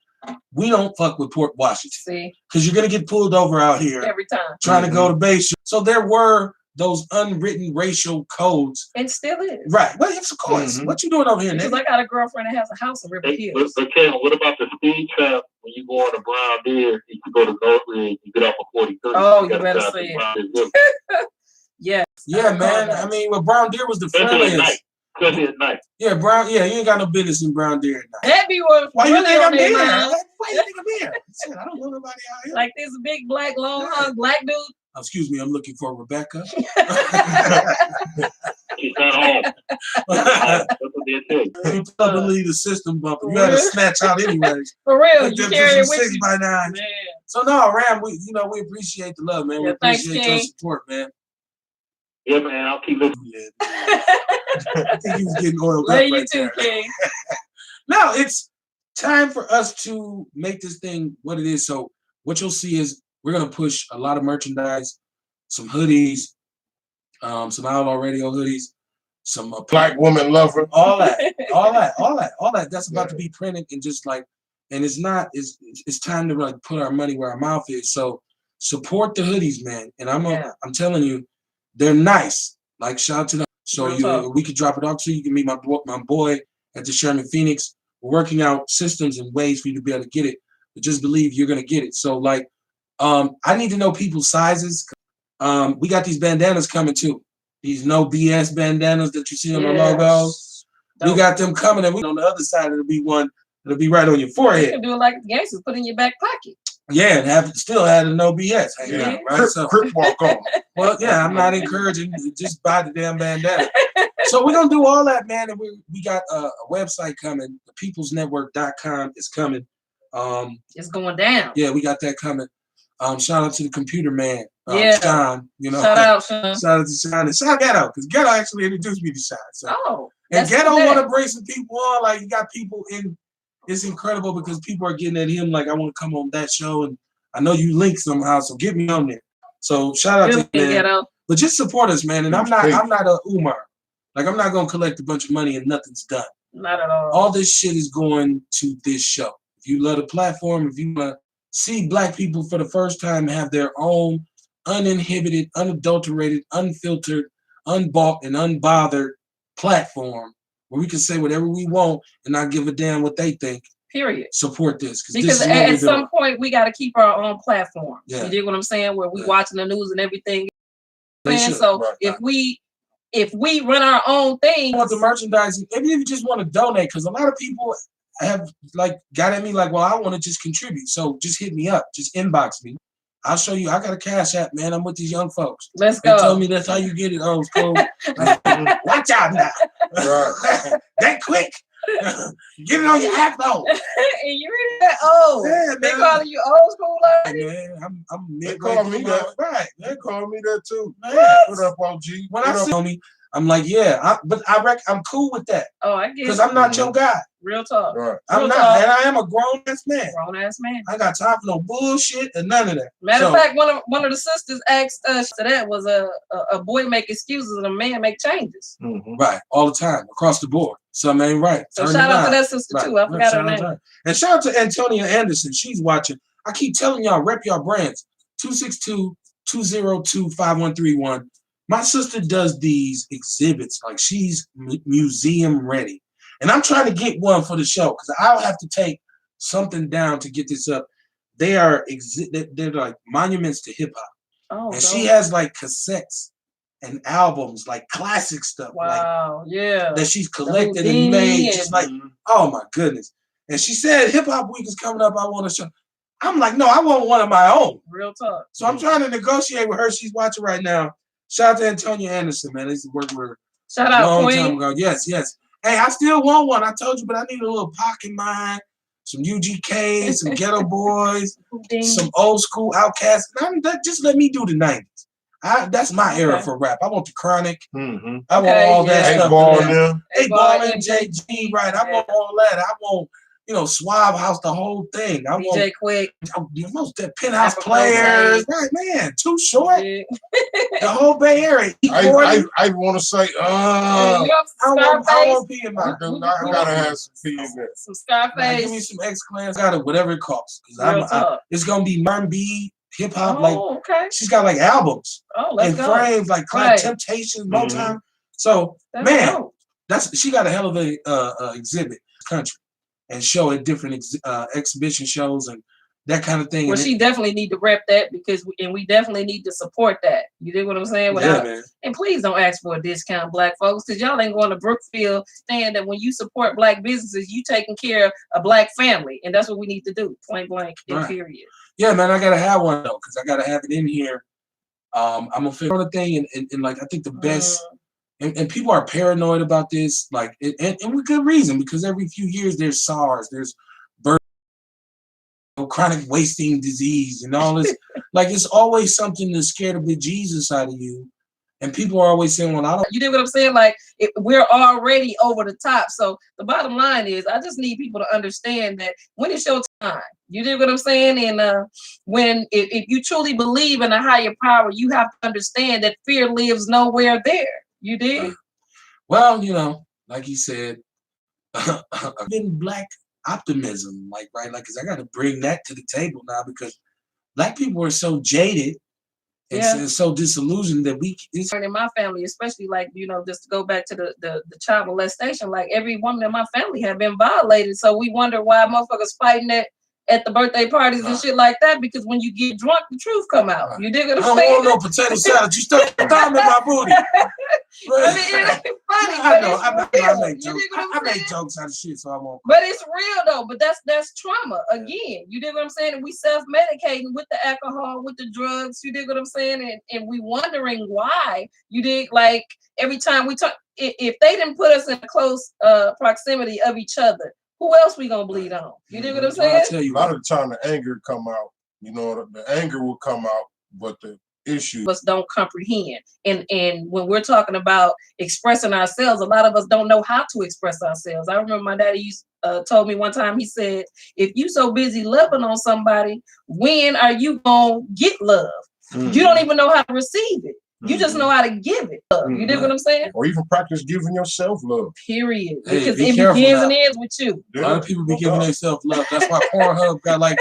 we don't fuck with Port Washington. See, because you're gonna get pulled over out here every time trying to go to base." So there were those unwritten racial codes. And still is. Right. Well, yes, of course. What you doing over here, Because nigga? I got a girlfriend that has a house in River Hills. But Kevin, what about the speed trap when you go on the Brown Deer? You can go to Northridge, you get off of 43. Oh, you better say it. Yes. Yeah, man. I mean, well, Brown Deer was the friendliest. Especially at night. Yeah, Brown. Yeah, you ain't got no business in Brown Deer at night. That be what. Why you really think on I'm their here? mind. Why you think I'm here? Shit, I don't know nobody out here. Like this big black long hung black dude. Oh, excuse me, I'm looking for Rebecca. She's not home. That's what they say. You probably the system bumper. You had to snatch out anyways. For real, Like you them carry it some with 6 you. by 9. Man. So no, Ram, we appreciate the love, man. We Yeah, thanks, appreciate your King. support, man. Yeah, man, I'll keep listening. Yeah. I think he was getting oiled Love up you right too, there. King. Now it's time for us to make this thing what it is. So what you'll see is we're gonna push a lot of merchandise, some hoodies, some Outlaw Radio hoodies, some Black woman lover. all that. That's about to be printed and just like, and it's time to like put our money where our mouth is. So support the hoodies, man. And I'm telling you, they're nice. Like shout out to them. So we could drop it off to you. You can meet my boy at the Sherman Phoenix. We're working out systems and ways for you to be able to get it. But just believe you're gonna get it. So like, I need to know people's sizes. We got these bandanas coming too. These no BS bandanas that you see on the logos. We got them coming, and on the other side it'll be one that'll be right on your You forehead. can do it like the gangsters, put it in your back pocket. Yeah, and still had a no BS hanging out, right? Crip, So, crip walk on. well, yeah, I'm not encouraging. Just buy the damn bandana. So we're gonna do all that, man. And we got a website coming. ThePeoplesNetwork.com is coming. It's going down. Yeah, we got that coming. Shout out to the computer man, Yeah. Sean. You know, Shout out, Sean. shout out to Sean and shout Ghetto, because Ghetto actually introduced me to Sean. So. Oh, And that's Ghetto good. want to bring some people on. Like, you got people in. It's incredible because people are getting at him. Like, I want to come on that show, and I know you link somehow, so get me on there. So shout out Good to you, man. Ghetto. But just support us, man. And I'm not a Umar. Like, I'm not gonna collect a bunch of money and nothing's done. Not at all. All this shit is going to this show. If you love the platform, if you want to see Black people for the first time have their own uninhibited, unadulterated, unfiltered, unbought, and unbothered platform where we can say whatever we want and not give a damn what they think. Period. Support this Because this is what at we're some doing. point we got to keep our own platform. Yeah. You dig what I'm saying? Where we Yeah. watching the news and everything. They And should. so Right, if we run our own thing, Want the merchandise, even if you just want to donate, because a lot of people have like got at me like, well, I want to just contribute. So just hit me up, just inbox me. I'll show you. I got a Cash App, man. I'm with these young folks. let's They go. told me that's how you get it. Oh, it's cool. Watch out now. Right. That quick. Get it on your app though. And you really that old. Yeah, They man. calling you old school already? Man, I'm They midway call through me my- that. Right. They call me that too. Man. What up, OG? When What I up? see me, I'm like, yeah, but I'm cool with that Oh, I get because it. I'm not your guy. Real talk. Right. I'm Real not, talk. and I am a grown ass man. Grown ass man. I got time for no bullshit and none of that. Matter So- of fact, one of the sisters asked us to that was a boy make excuses and a man make changes. Mhm. Right, all the time, across the board. Something ain't right. So Turn shout it out to on. that sister Right, too. I right, forgot her shout out to name. her. And shout out to Antonia Anderson. She's watching. I keep telling y'all, rep your brands. 262-202-5131. My sister does these exhibits like she's museum ready. And I'm trying to get one for the show because I'll have to take something down to get this up. They are they're like monuments to hip hop. Oh, And she dope. has like cassettes and albums, like classic stuff, Wow, yeah. like that she's collected and Houdini made. and- Just like, oh my goodness. And she said, Hip Hop Week is coming up. I want to show. I'm like, no, I want one of my own. Real talk. So I'm trying to negotiate with her. She's watching right now. Shout out to Antonia Anderson, man. I used to work with her Shout a out long time Queen. ago. Yes, yes. Hey, I still want one. I told you, but I need a little pocket mine, some UGK, some Ghetto Boys, Houdini. some old school Outcasts. Just let me do the 90s. That's my era Okay. for rap. I want the Chronic. Mhm. I want Okay, all that yeah. stuff. 8Ball man. now. 8Ball Boy, and JG, right? I want all that. I want, Suave House, the whole thing. I want DJ Quick. most the Penthouse Apple Players. Play. Right, man. Too short. Yeah. The whole Bay Area. I E40. want to say, You know, I want Scarface. P in I my. gotta have some P in there. Some Like, give me Scarface. some X Clans. Got it, whatever it costs. 'Cause Real talk. it's gonna be R&B, hip hop. Like Oh, okay. she's got like albums Oh, let's and go. frames, like Right. Temptations, Mhm. Motown. So That's man, dope. she got a hell of a exhibit in this country and show at different exhibition shows and that kind of thing. Well, And she definitely need to rep that because we definitely need to support that. You dig what I'm saying? yeah, Without, man. and please don't ask for a discount, Black folks, because y'all ain't going to Brookfield saying that when you support Black businesses, you taking care of a Black family, and that's what we need to do. Point blank. And Right. period. Yeah, man, I gotta have one though, because I gotta have it in here. I'm gonna figure out a thing and like I think the best and people are paranoid about this, like and with good reason, because every few years there's SARS, there's chronic wasting disease and all this. Like it's always something to scare the bejesus out of you. And people are always saying, well, I don't. You know what I'm saying? Like we're already over the top. So the bottom line is, I just need people to understand that when it's your time, you know what I'm saying? And when if you truly believe in a higher power, you have to understand that fear lives nowhere there. You did? Well, you know, like you said, been Black optimism, like, right? Like, 'cause I got to bring that to the table now because Black people are so jaded and Yeah. so disillusioned that it's In my family, especially like, you know, just to go back to the child molestation, like every woman in my family had been violated. So we wonder why motherfuckers fighting at the birthday parties and shit like that, because when you get drunk, the truth come out. You dig what I I'm don't saying? want no potato salad. You stuck your thumb in my booty. I mean, it ain't funny, I but know. it's I real. make You jokes. dig what I I'm make saying? jokes out of shit, so I won't. But it's real though. But that's trauma again. You dig what I'm saying? And we self-medicating with the alcohol, with the drugs. You dig what I'm saying? And we wondering why. You dig, like every time we talk, if they didn't put us in close proximity of each other, who else we gonna bleed on? You dig what I'm saying? I tell A you, lot of the time, the anger come out. You know, the anger will come out, but the issue. Us don't comprehend, and when we're talking about expressing ourselves, a lot of us don't know how to express ourselves. I remember my daddy told me one time, he said, if you so busy loving on somebody, when are you gonna get love? You don't even know how to receive it. You just know how to give it love. You dig what I'm saying? Or even practice giving yourself love. Period. Hey, Because be it careful begins now. and ends with you. a lot of people be giving themselves love. That's why Pornhub got like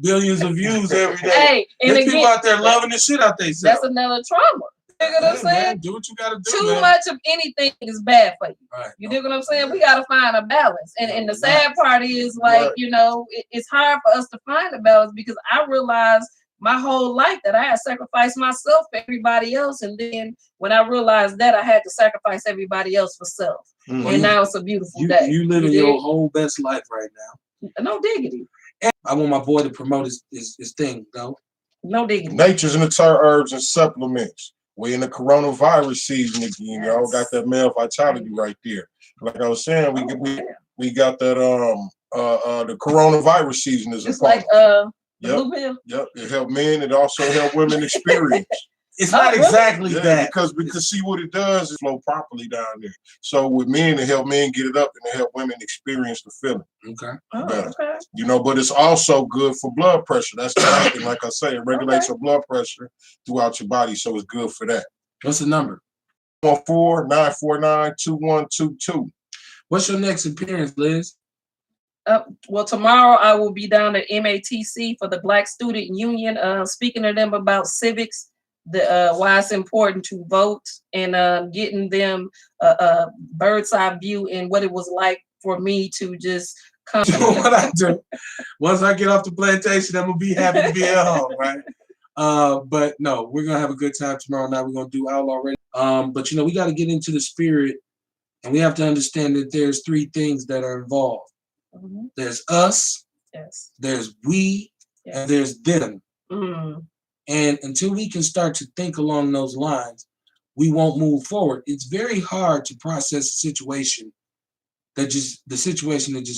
billions of views every day. Hey, and There's people again, out there loving the shit out themselves. that's another trauma. You dig what I'm Yeah, saying? man, do what you gotta do. Too man. much of anything is bad for you. Right. You dig what I'm saying? We gotta find a balance. And the sad part is, like, Right. you know, it's hard for us to find a balance because I realized my whole life that I had sacrificed myself for everybody else. And then when I realized that, I had to sacrifice everybody else for self. And now it's a beautiful day. You living dig? your whole best life right now. No diggity. And I want my boy to promote his thing, though. No diggity. Nature's Nature Herbs and Supplements. We're in the coronavirus season again. Y'all got that male vitality right there. Like I was saying, we got that the coronavirus season is It's upon like us. the Yep. blue pill. Yep, it helped men. It also helped women experience. It's not really? exactly Yeah, that. because we can see what it does is flow properly down there. So with men, it help men get it up, and it help women experience the feeling Okay. Oh, better. okay. You know, but it's also good for blood pressure. That's the other thing. Like I say, it regulates your blood pressure throughout your body, so it's good for that. What's the number? 149492122. What's your next appearance, Liz? Well, tomorrow I will be down at MATC for the Black Student Union, speaking to them about civics, why it's important to vote, and getting them a bird's eye view and what it was like for me to just come. You know what I do? Once I get off the plantation, I'm gonna be happy to be at home, right? But no, we're gonna have a good time tomorrow night. We're gonna do Outlaw Radio. But you know, we got to get into the spirit, and we have to understand that there's three things that are involved. Mhm. There's us, Yes. there's we, Yes. and there's them. Mm. And until we can start to think along those lines, we won't move forward. It's very hard to process a situation that just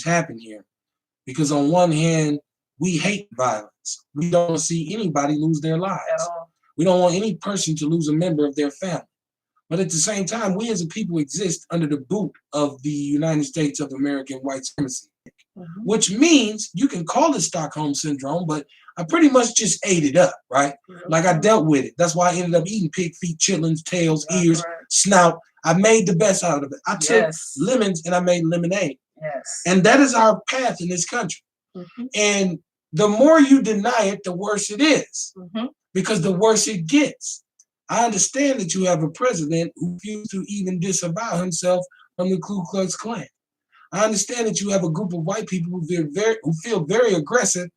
happened here. Because on one hand, we hate violence. We don't want to see anybody lose their At lives. all. We don't want any person to lose a member of their family. But at the same time, we as a people exist under the boot of the United States of American white supremacy, Mhm. which means you can call it Stockholm Syndrome, but I pretty much just ate it up, right? Like I dealt with it. That's why I ended up eating pig feet, chitlins, tails, That's ears, right. snout. I made the best out of it. I took Yes. lemons and I made lemonade. Yes. And that is our path in this country. Mhm. And the more you deny it, the worse it is, Mhm. because the worse it gets. I understand that you have a president who refused to even disavow himself from the Ku Klux Klan. I understand that you have a group of white people who feel very aggressive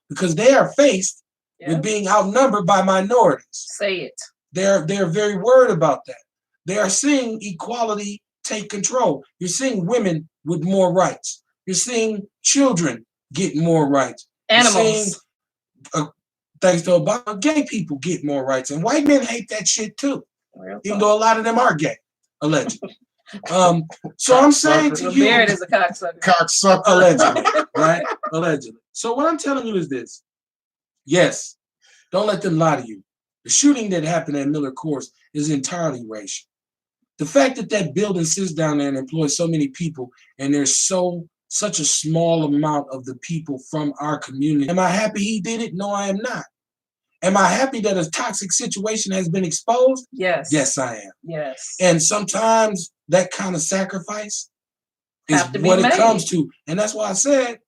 because they are faced Yeah. with being outnumbered by minorities. Say it. They're very worried about that. They are seeing equality take control. You're seeing women with more rights. You're seeing children get more rights. You're seeing, Animals. thanks to Obama, gay people get more rights. And white men hate that shit too, Real even talk. though a lot of them are gay, allegedly. So I'm saying to you, Barrett is a cocksucker. Cocksucker. allegedly, right? Allegedly. So what I'm telling you is this. Yes, don't let them lie to you. The shooting that happened at Miller Course is entirely racial. The fact that that building sits down there and employs so many people, and there's such a small amount of the people from our community. Am I happy he did it? No, I am not. Am I happy that a toxic situation has been exposed? Yes. Yes, I am. Yes. And sometimes that kind of sacrifice is Have to be what it made. comes to. And that's why I said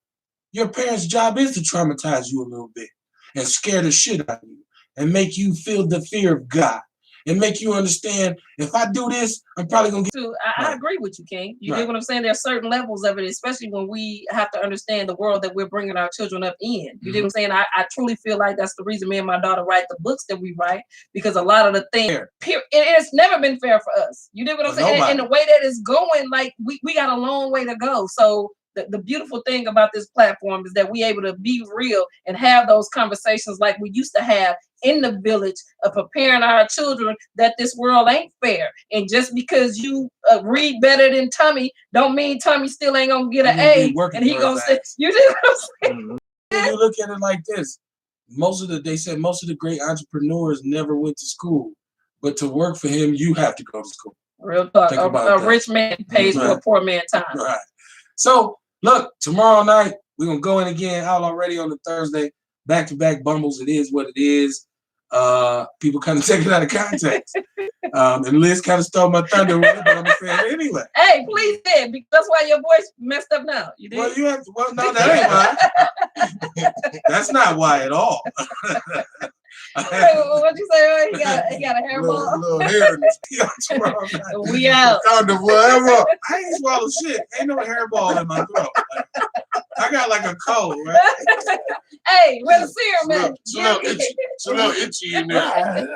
your parents' job is to traumatize you a little bit and scare the shit out of you and make you feel the fear of God and make you understand, if I do this, I'm probably going to get. I agree with you, King. You Right. get what I'm saying? There's certain levels of it, especially when we have to understand the world that we're bringing our children up in. You get what I'm saying? I truly feel like that's the reason me and my daughter write the books that we write, because a lot of the things, it's never been fair for us. You get what I'm For saying? nobody. And the way that it's going, like we got a long way to go. So the beautiful thing about this platform is that we able to be real and have those conversations like we used to have in the village of preparing our children that this world ain't fair. And just because you read better than Tommy, don't mean Tommy still ain't gonna get an He gonna be A working and he for gonna his say, ass. you know what I'm saying? If you look at it like this, they said most of the great entrepreneurs never went to school, but to work for him, you have to go to school. Real talk. Think about A that. rich man pays for a Right. poor man time. Right. So look, tomorrow night we're gonna go in again. Out already on the Thursday, back-to-back bumbles. It is what it is. People kind of take it out of context. And Liz kind of stole my thunder with it, but I'm gonna say it anyway. Hey, please did, because that's why your voice messed up now. You did. Well, you have to. Well, no, that ain't why. That's not why at all. What'd you say? He got a hairball. little hair in this Tomorrow night. We out. kind of whatever. I ain't swallow shit. Ain't no hairball in my throat. Like, I got like a cold, right? Hey, where the serum at? It's a little itchy in there.